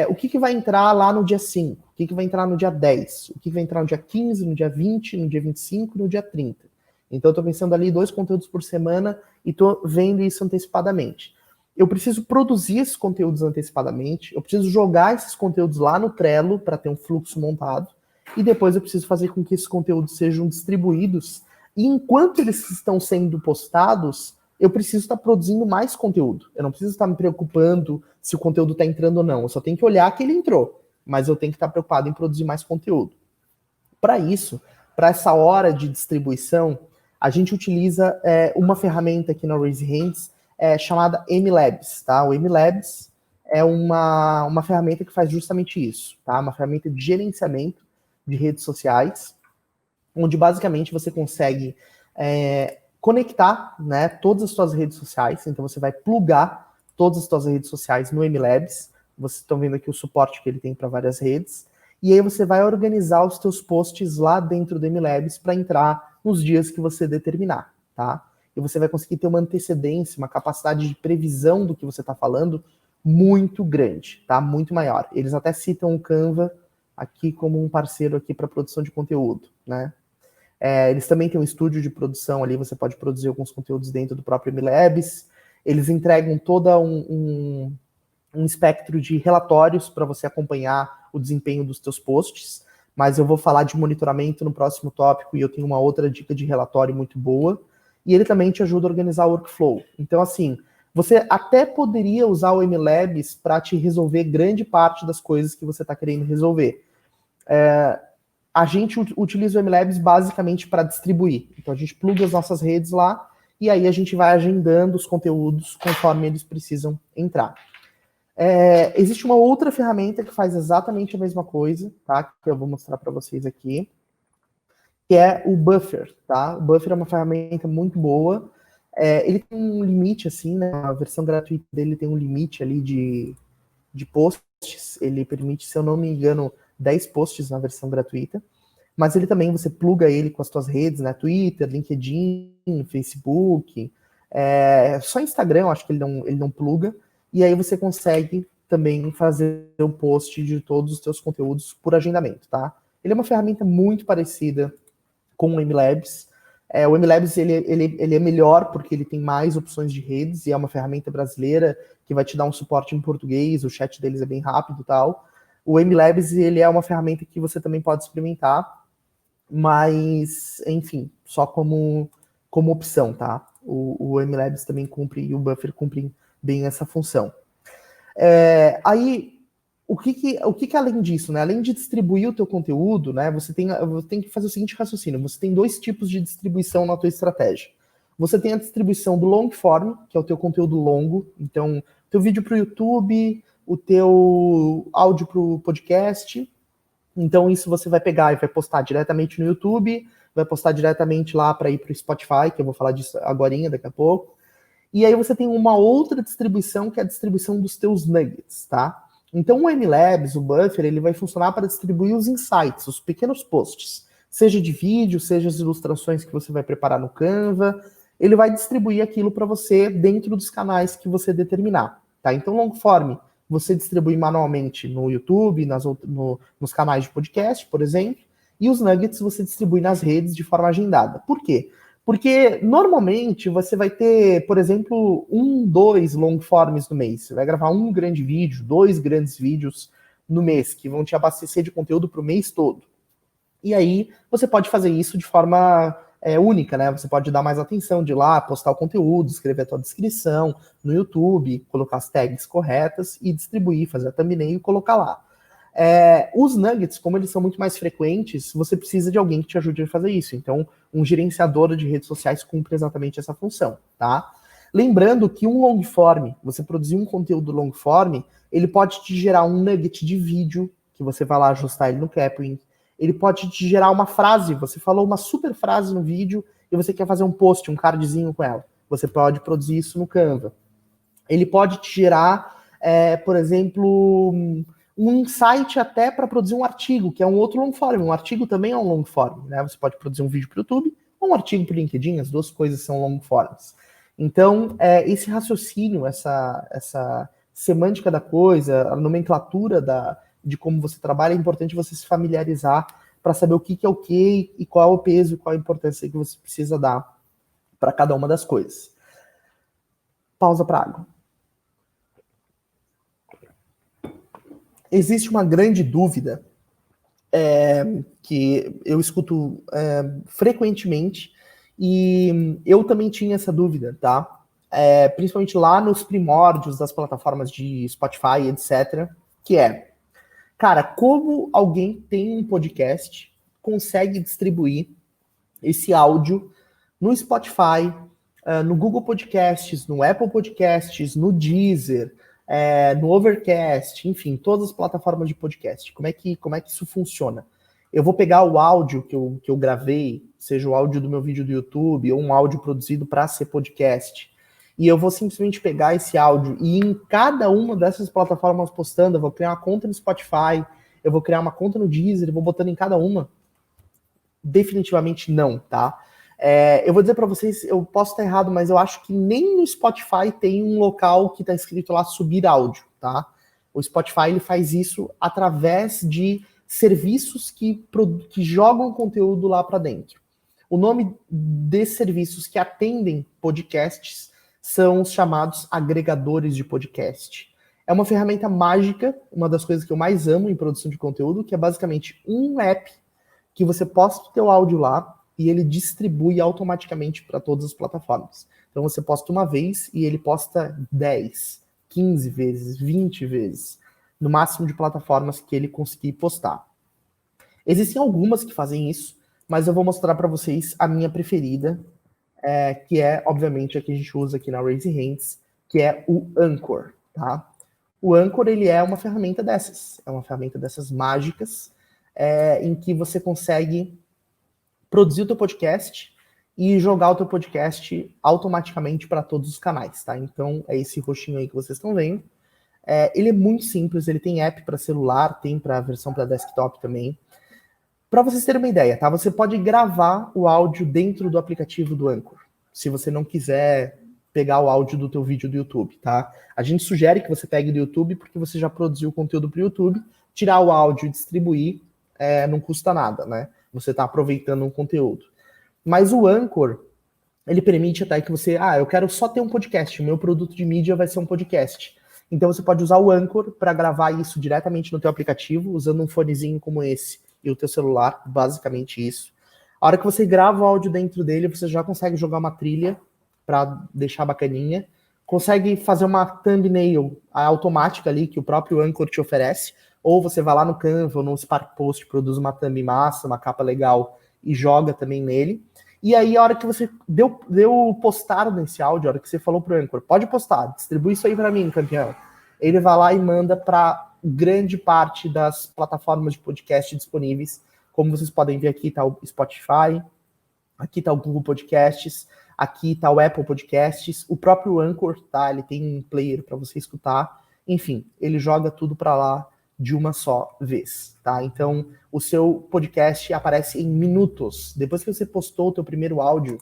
S1: O que vai entrar lá no dia 5? O que vai entrar no dia 10? O que vai entrar no dia 15, no dia 20, no dia 25, no dia 30? Então eu estou pensando ali 2 conteúdos por semana e estou vendo isso antecipadamente. Eu preciso produzir esses conteúdos antecipadamente, eu preciso jogar esses conteúdos lá no Trello para ter um fluxo montado, e depois eu preciso fazer com que esses conteúdos sejam distribuídos, e enquanto eles estão sendo postados, eu preciso estar produzindo mais conteúdo. Eu não preciso estar me preocupando se o conteúdo está entrando ou não. Eu só tenho que olhar que ele entrou, mas eu tenho que estar preocupado em produzir mais conteúdo. Para isso, para essa hora de distribuição, a gente utiliza uma ferramenta aqui na Raise Hands chamada MLabs, tá? O MLabs é uma ferramenta que faz justamente isso, tá? Uma ferramenta de gerenciamento de redes sociais, onde basicamente você consegue conectar, né, todas as suas redes sociais. Então você vai plugar todas as suas redes sociais no MLabs. Vocês estão vendo aqui o suporte que ele tem para várias redes. E aí você vai organizar os teus posts lá dentro do MLabs para entrar nos dias que você determinar, tá? E você vai conseguir ter uma antecedência, uma capacidade de previsão do que você está falando muito grande, tá? Muito maior. Eles até citam o Canva aqui como um parceiro aqui para produção de conteúdo, né? Eles também têm um estúdio de produção ali, você pode produzir alguns conteúdos dentro do próprio MLabs. Eles entregam todo um espectro de relatórios para você acompanhar o desempenho dos teus posts, mas eu vou falar de monitoramento no próximo tópico, e eu tenho uma outra dica de relatório muito boa, e ele também te ajuda a organizar o workflow. Então, assim, você até poderia usar o MLabs para te resolver grande parte das coisas que você está querendo resolver. A gente utiliza o MLabs basicamente para distribuir. Então a gente pluga as nossas redes lá e aí a gente vai agendando os conteúdos conforme eles precisam entrar. Existe uma outra ferramenta que faz exatamente a mesma coisa, tá? Que eu vou mostrar para vocês aqui, que é o Buffer, tá? O Buffer é uma ferramenta muito boa. Ele tem um limite, assim, né? A versão gratuita dele tem um limite ali de posts. Ele permite, se eu não me engano, 10 posts na versão gratuita, mas ele também, você pluga ele com as suas redes, né, Twitter, LinkedIn, Facebook, só Instagram, eu acho que ele não pluga, e aí você consegue também fazer o post de todos os seus conteúdos por agendamento, tá? Ele é uma ferramenta muito parecida com o MLabs. O MLabs ele é melhor porque ele tem mais opções de redes, e é uma ferramenta brasileira que vai te dar um suporte em português, o chat deles é bem rápido e tal. O MLabs, ele é uma ferramenta que você também pode experimentar, mas, enfim, só como opção, tá? O MLabs também cumpre, e o Buffer cumpre bem essa função. Aí, o que além disso, né? Além de distribuir o teu conteúdo, né? Você tem que fazer o seguinte raciocínio. Você tem 2 tipos de distribuição na tua estratégia. Você tem a distribuição do long form, que é o teu conteúdo longo. Então, teu vídeo para o YouTube, o teu áudio para o podcast. Então isso você vai pegar e vai postar diretamente no YouTube, vai postar diretamente lá para ir para o Spotify, que eu vou falar disso agorinha, daqui a pouco. E aí você tem uma outra distribuição, que é a distribuição dos teus nuggets, tá? Então o MLabs, o Buffer, ele vai funcionar para distribuir os insights, os pequenos posts, seja de vídeo, seja as ilustrações que você vai preparar no Canva. Ele vai distribuir aquilo para você dentro dos canais que você determinar, tá? Então long form você distribui manualmente no YouTube, nos canais de podcast, por exemplo, e os nuggets você distribui nas redes de forma agendada. Por quê? Porque normalmente você vai ter, por exemplo, 2 long forms no mês. Você vai gravar um grande vídeo, 2 grandes vídeos no mês, que vão te abastecer de conteúdo para o mês todo. E aí você pode fazer isso de forma única, né? Você pode dar mais atenção de ir lá, postar o conteúdo, escrever a tua descrição no YouTube, colocar as tags corretas e distribuir, fazer a thumbnail e colocar lá. Os nuggets, como eles são muito mais frequentes, você precisa de alguém que te ajude a fazer isso. Então, um gerenciador de redes sociais cumpre exatamente essa função, tá? Lembrando que um long form, você produzir um conteúdo long form, ele pode te gerar um nugget de vídeo, que você vai lá ajustar ele no Capwing. Ele pode te gerar uma frase, você falou uma super frase no vídeo e você quer fazer um post, um cardzinho com ela. Você pode produzir isso no Canva. Ele pode te gerar, por exemplo, um insight até para produzir um artigo, que é um outro long form. Um artigo também é um long form, né? Você pode produzir um vídeo para o YouTube ou um artigo para o LinkedIn, as 2 coisas são long forms. Então, esse raciocínio, essa semântica da coisa, a nomenclatura de como você trabalha, é importante você se familiarizar para saber o que é o que e qual é o peso e qual a importância que você precisa dar para cada uma das coisas. Pausa para água. Existe uma grande dúvida que eu escuto frequentemente, e eu também tinha essa dúvida, tá? Principalmente lá nos primórdios das plataformas de Spotify, etc., que cara, como alguém tem um podcast, consegue distribuir esse áudio no Spotify, no Google Podcasts, no Apple Podcasts, no Deezer, no Overcast, enfim, todas as plataformas de podcast. Como é que isso funciona? Eu vou pegar o áudio que eu gravei, seja o áudio do meu vídeo do YouTube ou um áudio produzido para ser podcast, e eu vou simplesmente pegar esse áudio e em cada uma dessas plataformas postando, eu vou criar uma conta no Spotify, eu vou criar uma conta no Deezer, eu vou botando em cada uma. Definitivamente não, tá? Eu vou dizer para vocês, eu posso estar errado, mas eu acho que nem no Spotify tem um local que está escrito lá subir áudio, tá? O Spotify ele faz isso através de serviços que jogam conteúdo lá para dentro. O nome desses serviços que atendem podcasts são os chamados agregadores de podcast. É uma ferramenta mágica, uma das coisas que eu mais amo em produção de conteúdo, que é basicamente um app que você posta o teu áudio lá e ele distribui automaticamente para todas as plataformas. Então você posta uma vez e ele posta 10, 15 vezes, 20 vezes, no máximo de plataformas que ele conseguir postar. Existem algumas que fazem isso, mas eu vou mostrar para vocês a minha preferida, que é, obviamente, a que a gente usa aqui na Raise Hands, que é o Anchor, tá? O Anchor, ele é uma ferramenta dessas mágicas, em que você consegue produzir o teu podcast e jogar o teu podcast automaticamente para todos os canais, tá? Então, é esse roxinho aí que vocês estão vendo. Ele é muito simples, ele tem app para celular, tem para versão para desktop também. Para vocês terem uma ideia, tá? Você pode gravar o áudio dentro do aplicativo do Anchor, se você não quiser pegar o áudio do teu vídeo do YouTube, tá? A gente sugere que você pegue do YouTube porque você já produziu conteúdo para o YouTube, tirar o áudio e distribuir não custa nada, né? Você está aproveitando um conteúdo. Mas o Anchor, ele permite até que você, eu quero só ter um podcast, o meu produto de mídia vai ser um podcast. Então você pode usar o Anchor para gravar isso diretamente no teu aplicativo, usando um fonezinho como esse e o teu celular, basicamente isso. A hora que você grava o áudio dentro dele, você já consegue jogar uma trilha para deixar bacaninha, consegue fazer uma thumbnail automática ali, que o próprio Anchor te oferece, ou você vai lá no Canva ou no Spark Post, produz uma thumb massa, uma capa legal e joga também nele. E aí, a hora que você deu postar nesse áudio, a hora que você falou pro Anchor, pode postar, distribui isso aí para mim, campeão. Ele vai lá e manda para grande parte das plataformas de podcast disponíveis. Como vocês podem ver aqui, tá o Spotify, aqui tá o Google Podcasts, aqui tá o Apple Podcasts, o próprio Anchor, tá? Ele tem um player para você escutar. Enfim, ele joga tudo para lá de uma só vez, tá? Então, o seu podcast aparece em minutos. Depois que você postou o teu primeiro áudio,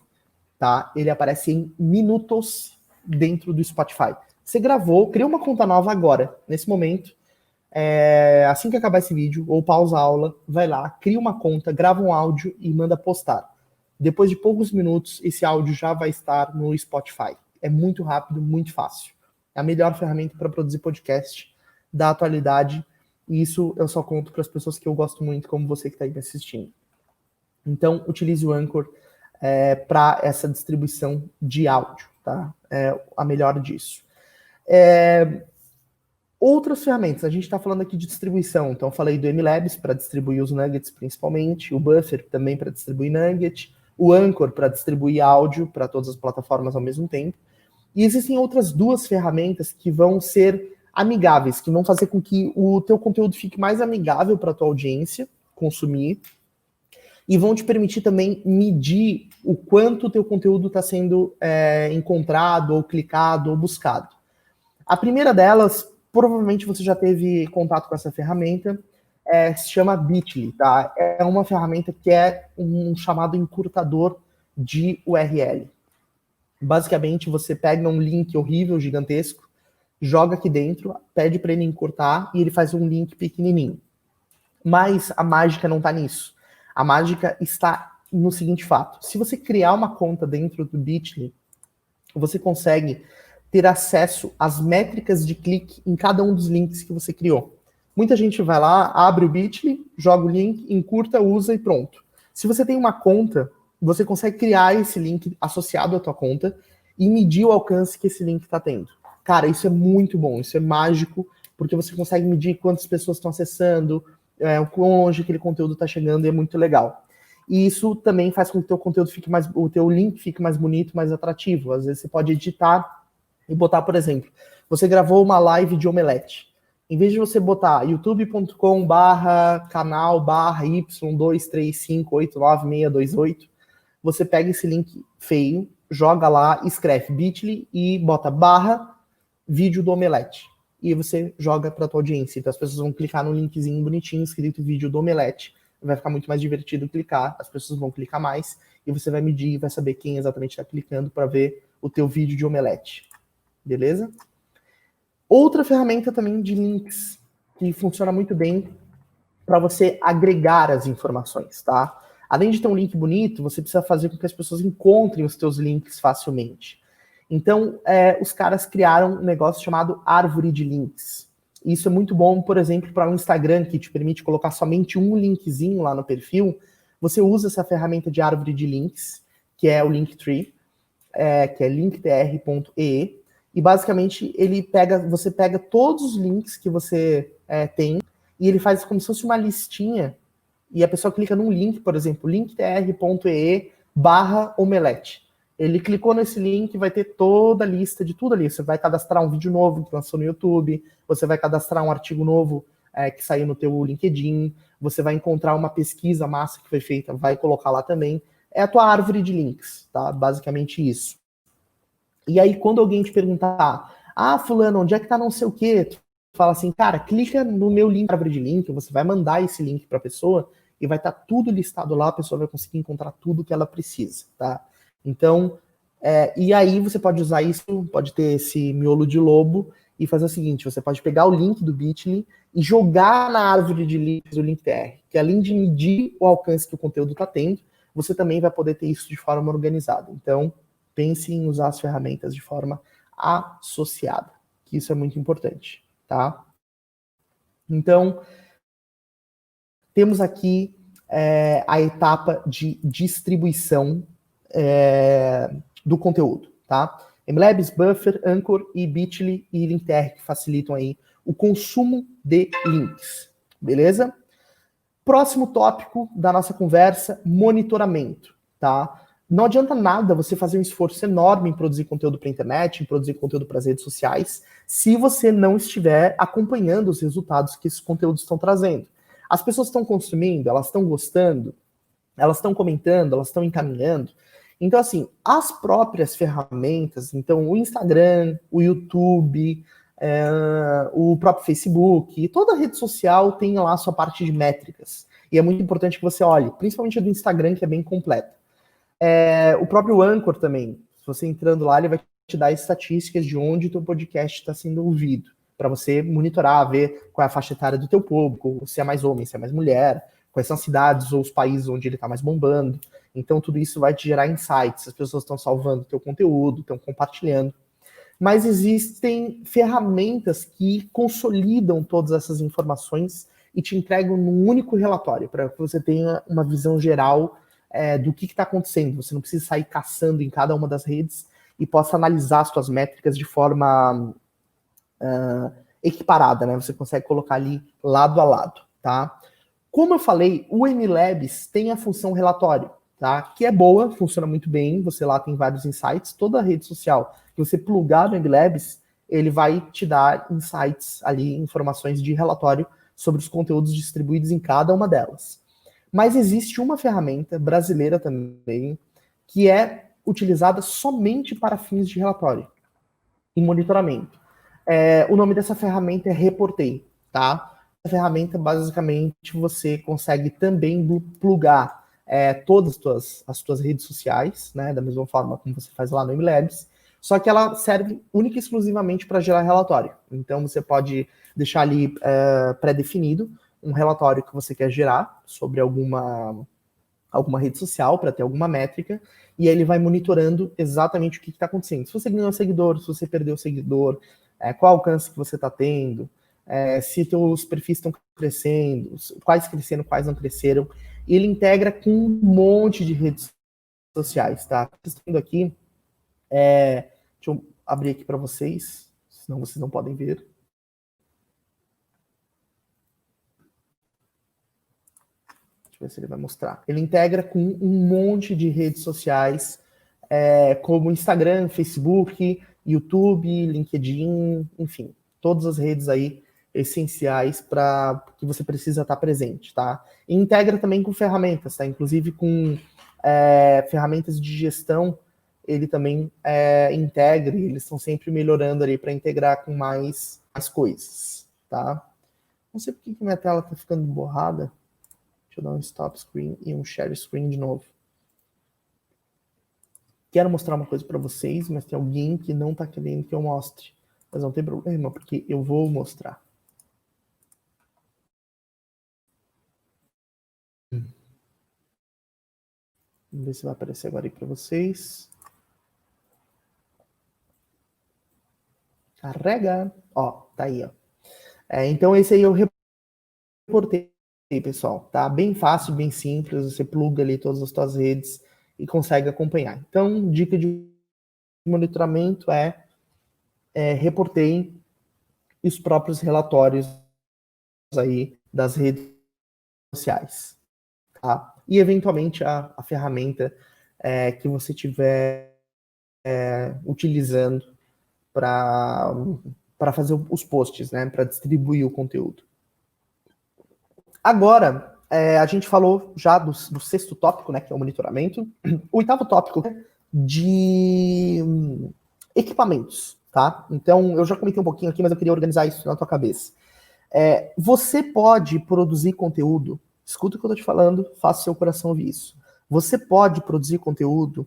S1: tá? Ele aparece em minutos dentro do Spotify. Você gravou, cria uma conta nova agora, nesse momento, assim que acabar esse vídeo, ou pausa a aula, vai lá, cria uma conta, grava um áudio e manda postar. Depois de poucos minutos, esse áudio já vai estar no Spotify. É muito rápido, muito fácil. É a melhor ferramenta para produzir podcast da atualidade. E isso eu só conto para as pessoas que eu gosto muito, como você que está aí me assistindo. Então, utilize o Anchor para essa distribuição de áudio, tá? É a melhor disso. Outras ferramentas, a gente está falando aqui de distribuição, então eu falei do MLabs para distribuir os nuggets principalmente, o Buffer também para distribuir nugget, o Anchor para distribuir áudio para todas as plataformas ao mesmo tempo. E existem outras duas ferramentas que vão ser amigáveis, que vão fazer com que o teu conteúdo fique mais amigável para a tua audiência consumir, e vão te permitir também medir o quanto o teu conteúdo está sendo encontrado, ou clicado, ou buscado. A primeira delas, provavelmente você já teve contato com essa ferramenta, se chama Bitly, tá? É uma ferramenta que é um chamado encurtador de URL. Basicamente, você pega um link horrível, gigantesco, joga aqui dentro, pede para ele encurtar e ele faz um link pequenininho. Mas a mágica não está nisso. A mágica está no seguinte fato. Se você criar uma conta dentro do Bitly, você consegue ter acesso às métricas de clique em cada um dos links que você criou. Muita gente vai lá, abre o Bitly, joga o link, encurta, usa e pronto. Se você tem uma conta, você consegue criar esse link associado à tua conta e medir o alcance que esse link está tendo. Cara, isso é muito bom, isso é mágico, porque você consegue medir quantas pessoas estão acessando, o quão longe aquele conteúdo está chegando, e é muito legal. E isso também faz com que o teu conteúdo fique mais, o teu link fique mais bonito, mais atrativo. Às vezes você pode editar e botar, por exemplo, você gravou uma live de omelete. Em vez de você botar youtube.com/canal/y23589628, você pega esse link feio, joga lá, escreve bit.ly e bota /vídeo do omelete. E você joga para a tua audiência. Então as pessoas vão clicar no linkzinho bonitinho escrito vídeo do omelete. Vai ficar muito mais divertido clicar, as pessoas vão clicar mais e você vai medir e vai saber quem exatamente está clicando para ver o teu vídeo de omelete. Beleza? Outra ferramenta também de links que funciona muito bem para você agregar as informações, tá? Além de ter um link bonito, você precisa fazer com que as pessoas encontrem os teus links facilmente. Então, os caras criaram um negócio chamado árvore de links. Isso é muito bom, por exemplo, para um Instagram que te permite colocar somente um linkzinho lá no perfil. Você usa essa ferramenta de árvore de links, que é o Linktree, que é linktr.ee, e basicamente você pega todos os links que você tem e ele faz como se fosse uma listinha e a pessoa clica num link, por exemplo, linktr.ee/omelete. Ele clicou nesse link, vai ter toda a lista de tudo ali. Você vai cadastrar um vídeo novo que lançou no YouTube, você vai cadastrar um artigo novo que saiu no teu LinkedIn, você vai encontrar uma pesquisa massa que foi feita, vai colocar lá também. É a tua árvore de links, tá? Basicamente isso. E aí, quando alguém te perguntar, fulano, onde é que tá não sei o quê? Tu fala assim, cara, clica no meu link, árvore de link, você vai mandar esse link pra pessoa e vai estar tudo listado lá, a pessoa vai conseguir encontrar tudo que ela precisa, tá? Então, e aí você pode usar isso, pode ter esse miolo de lobo e fazer o seguinte, você pode pegar o link do Bitly e jogar na árvore de links do Linktr, que além de medir o alcance que o conteúdo está tendo, você também vai poder ter isso de forma organizada. Então, pense em usar as ferramentas de forma associada, que isso é muito importante, tá? Então, temos aqui a etapa de distribuição do conteúdo, tá? MLabs, Buffer, Anchor e Bitly e Linktr que facilitam aí o consumo de links, beleza? Próximo tópico da nossa conversa, monitoramento, tá? Não adianta nada você fazer um esforço enorme em produzir conteúdo para a internet, em produzir conteúdo para as redes sociais, se você não estiver acompanhando os resultados que esses conteúdos estão trazendo. As pessoas estão consumindo, elas estão gostando, elas estão comentando, elas estão encaminhando. Então, assim, as próprias ferramentas, então o Instagram, o YouTube, o próprio Facebook, toda rede social tem lá a sua parte de métricas. E é muito importante que você olhe, principalmente a do Instagram, que é bem completa. O próprio Anchor também, se você entrando lá, ele vai te dar estatísticas de onde o teu podcast está sendo ouvido, para você monitorar, ver qual é a faixa etária do teu público, se é mais homem, se é mais mulher, quais são as cidades ou os países onde ele está mais bombando. Então tudo isso vai te gerar insights, as pessoas estão salvando o teu conteúdo, estão compartilhando. Mas existem ferramentas que consolidam todas essas informações e te entregam num único relatório, para que você tenha uma visão geral do que está acontecendo. Você não precisa sair caçando em cada uma das redes e possa analisar as suas métricas de forma equiparada, né? Você consegue colocar ali lado a lado, tá? Como eu falei, o MLabs tem a função relatório, tá? Que é boa, funciona muito bem, você lá tem vários insights, toda a rede social que você plugar no MLabs, ele vai te dar insights ali, informações de relatório sobre os conteúdos distribuídos em cada uma delas. Mas existe uma ferramenta brasileira também que é utilizada somente para fins de relatório e monitoramento. O nome dessa ferramenta é Reportei, tá? A ferramenta, basicamente, você consegue também plugar todas as tuas redes sociais, né, da mesma forma como você faz lá no MLabs, só que ela serve única e exclusivamente para gerar relatório. Então você pode deixar ali pré-definido um relatório que você quer gerar sobre alguma rede social para ter alguma métrica, e aí ele vai monitorando exatamente o que está acontecendo. Se você ganhou seguidor, se você perdeu seguidor, qual alcance que você está tendo, se seus perfis estão crescendo, quais cresceram, quais não cresceram. E ele integra com um monte de redes sociais, tá? Estou aqui, deixa eu abrir aqui para vocês, senão vocês não podem ver. Deixa eu ver se ele vai mostrar. Ele integra com um monte de redes sociais, como Instagram, Facebook, YouTube, LinkedIn, enfim, todas as redes aí essenciais para que você precisa estar presente, tá? E integra também com ferramentas, tá? Inclusive com ferramentas de gestão, ele também integra, e eles estão sempre melhorando ali para integrar com mais coisas, tá? Não sei por que minha tela está ficando borrada. Deixa eu dar um stop screen e um share screen de novo. Quero mostrar uma coisa para vocês, mas tem alguém que não está querendo que eu mostre. Mas não tem problema, porque eu vou mostrar. Vamos ver se vai aparecer agora aí para vocês. Carrega. Ó, tá aí, ó. Então esse aí eu reportei, pessoal. Tá bem fácil, bem simples. Você pluga ali todas as suas redes e consegue acompanhar. Então, dica de monitoramento reportei os próprios relatórios aí das redes sociais, tá? E eventualmente a ferramenta que você estiver utilizando para fazer os posts, né? Para distribuir o conteúdo. Agora, a gente falou já do sexto tópico, né? Que é o monitoramento. O oitavo tópico de equipamentos, tá? Então, eu já comentei um pouquinho aqui, mas eu queria organizar isso na tua cabeça. Você pode produzir conteúdo, escuta o que eu tô te falando, faça seu coração ouvir isso. Você pode produzir conteúdo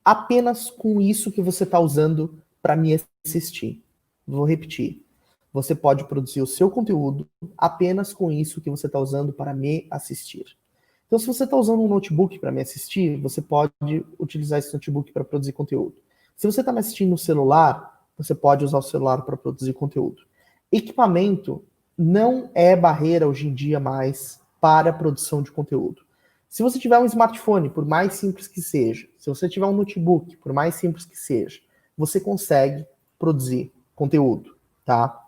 S1: apenas com isso que você está usando para me assistir. Vou repetir. Você pode produzir o seu conteúdo apenas com isso que você está usando para me assistir. Então, se você está usando um notebook para me assistir, você pode utilizar esse notebook para produzir conteúdo. Se você está me assistindo no celular, você pode usar o celular para produzir conteúdo. Equipamento não é barreira hoje em dia mais para a produção de conteúdo. Se você tiver um smartphone, por mais simples que seja, se você tiver um notebook, por mais simples que seja, você consegue produzir conteúdo, tá?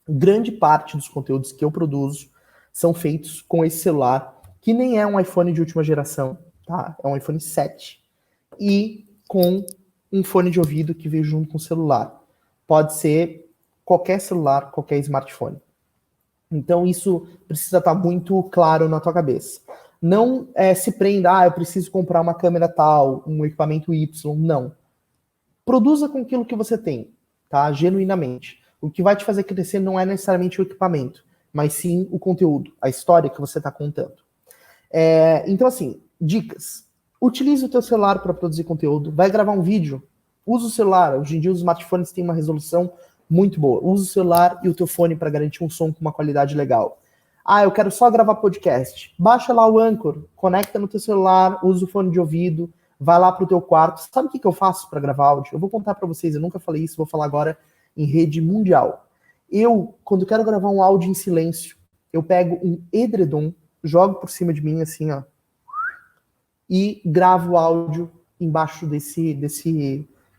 S1: Grande parte dos conteúdos que eu produzo são feitos com esse celular, que nem é um iPhone de última geração, tá? É um iPhone 7. E com um fone de ouvido que veio junto com o celular. Pode ser qualquer celular, qualquer smartphone. Então isso precisa estar muito claro na tua cabeça. Não se prenda, eu preciso comprar uma câmera tal, um equipamento Y. Não. Produza com aquilo que você tem, tá? Genuinamente. O que vai te fazer crescer não é necessariamente o equipamento, mas sim o conteúdo, a história que você está contando. Então, assim, dicas. Utilize o teu celular para produzir conteúdo. Vai gravar um vídeo, usa o celular. Hoje em dia os smartphones têm uma resolução muito boa. Usa o celular e o teu fone para garantir um som com uma qualidade legal. Eu quero só gravar podcast. Baixa lá o Anchor, conecta no teu celular, usa o fone de ouvido, vai lá pro teu quarto. Sabe o que eu faço para gravar áudio? Eu vou contar para vocês, eu nunca falei isso, vou falar agora em rede mundial. Eu, quando quero gravar um áudio em silêncio, eu pego um edredom, jogo por cima de mim assim, ó, e gravo o áudio embaixo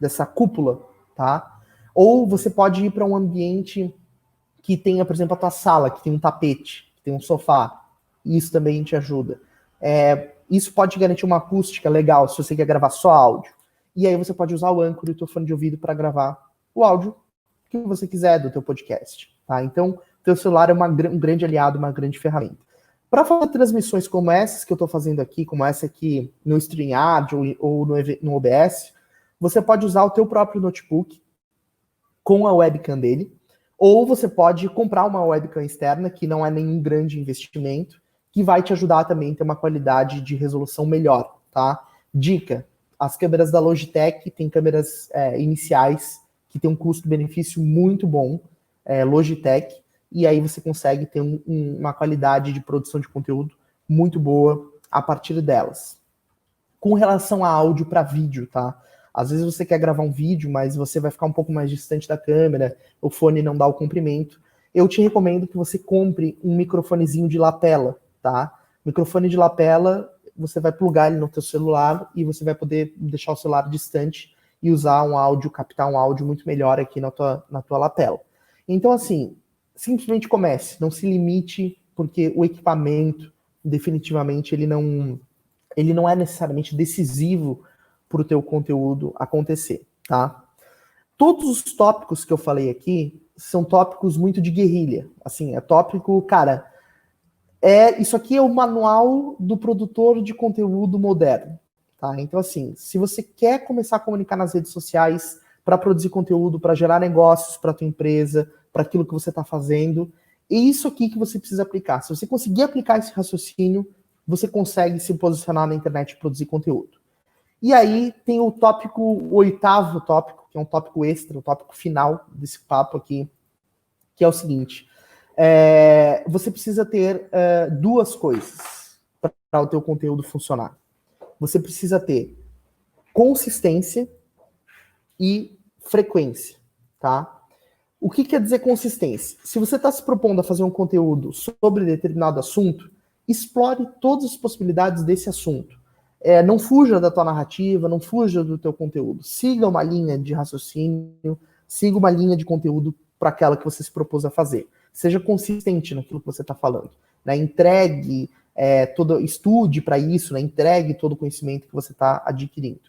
S1: dessa cúpula, tá? Ou você pode ir para um ambiente que tenha, por exemplo, a tua sala, que tem um tapete, que tem um sofá. Isso também te ajuda. Isso pode garantir uma acústica legal se você quer gravar só áudio. E aí você pode usar o Anchor e o teu fone de ouvido para gravar o áudio que você quiser do teu podcast, tá? Então, o teu celular é um grande aliado, uma grande ferramenta. Para fazer transmissões como essas que eu estou fazendo aqui, como essa aqui no StreamYard ou no OBS, você pode usar o teu próprio notebook com a webcam dele, ou você pode comprar uma webcam externa, que não é nenhum grande investimento, que vai te ajudar também a ter uma qualidade de resolução melhor, tá? Dica, as câmeras da Logitech têm câmeras iniciais que tem um custo-benefício muito bom, Logitech, e aí você consegue ter uma qualidade de produção de conteúdo muito boa a partir delas. Com relação a áudio para vídeo, tá? Às vezes você quer gravar um vídeo, mas você vai ficar um pouco mais distante da câmera, o fone não dá o comprimento. Eu te recomendo que você compre um microfonezinho de lapela, tá? Microfone de lapela, você vai plugar ele no teu celular e você vai poder deixar o celular distante e usar um áudio, captar um áudio muito melhor aqui na tua lapela. Então, assim, simplesmente comece, não se limite, porque o equipamento, definitivamente, ele não é necessariamente decisivo para o teu conteúdo acontecer, tá? Todos os tópicos que eu falei aqui são tópicos muito de guerrilha. Assim, é tópico, cara, isso aqui é o manual do produtor de conteúdo moderno, tá? Então, assim, se você quer começar a comunicar nas redes sociais para produzir conteúdo, para gerar negócios para tua empresa, para aquilo que você está fazendo, é isso aqui que você precisa aplicar. Se você conseguir aplicar esse raciocínio, você consegue se posicionar na internet e produzir conteúdo. E aí tem o oitavo tópico, que é um tópico extra, o tópico final desse papo aqui, que é o seguinte: você precisa ter duas coisas para o teu conteúdo funcionar. Você precisa ter consistência e frequência, tá? O que quer dizer consistência? Se você está se propondo a fazer um conteúdo sobre determinado assunto, explore todas as possibilidades desse assunto. Não fuja da tua narrativa, não fuja do teu conteúdo. Siga uma linha de raciocínio, siga uma linha de conteúdo para aquela que você se propôs a fazer. Seja consistente naquilo que você está falando. Né? Estude para isso, né? Entregue todo o conhecimento que você está adquirindo.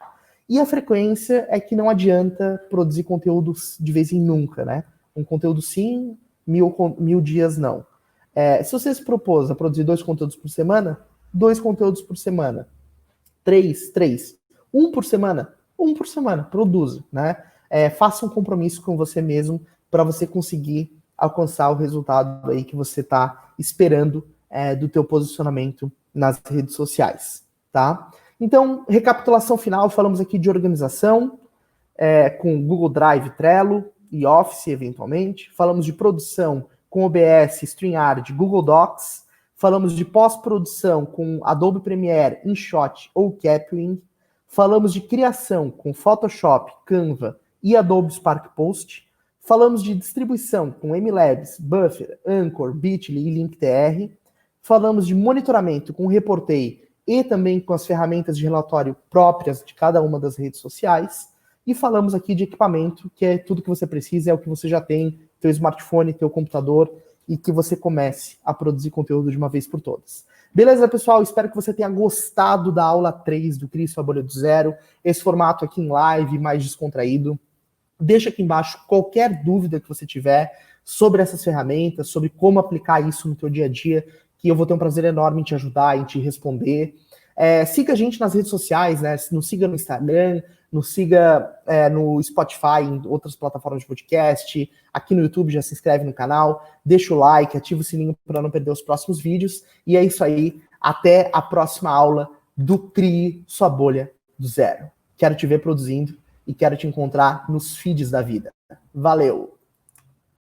S1: E a frequência é que não adianta produzir conteúdos de vez em nunca, né? Um conteúdo sim, 1000 dias não. Se você se propôs a produzir 2 conteúdos por semana, 2 conteúdos por semana. 3. 1 por semana? 1 por semana, produza, né? Faça um compromisso com você mesmo para você conseguir alcançar o resultado aí que você está esperando do teu posicionamento nas redes sociais, tá? Então, recapitulação final, falamos aqui de organização, com Google Drive, Trello e Office, eventualmente. Falamos de produção com OBS, StreamYard, Google Docs. Falamos de pós-produção com Adobe Premiere, InShot ou Capwing. Falamos de criação com Photoshop, Canva e Adobe Spark Post. Falamos de distribuição com MLabs, Buffer, Anchor, Bitly e LinkTR. Falamos de monitoramento com Reportei e também com as ferramentas de relatório próprias de cada uma das redes sociais. E falamos aqui de equipamento, que é tudo que você precisa, é o que você já tem, teu smartphone, teu computador, e que você comece a produzir conteúdo de uma vez por todas. Beleza, pessoal? Espero que você tenha gostado da aula 3 do Crie Sua Bolha do Zero, esse formato aqui em live, mais descontraído. Deixa aqui embaixo qualquer dúvida que você tiver sobre essas ferramentas, sobre como aplicar isso no teu dia a dia, que eu vou ter um prazer enorme em te ajudar, em te responder. Siga a gente nas redes sociais, né? Nos siga no Instagram, nos siga no Spotify, em outras plataformas de podcast, aqui no YouTube, já se inscreve no canal, deixa o like, ativa o sininho para não perder os próximos vídeos. E é isso aí, até a próxima aula do Crie Sua Bolha do Zero. Quero te ver produzindo e quero te encontrar nos feeds da vida. Valeu!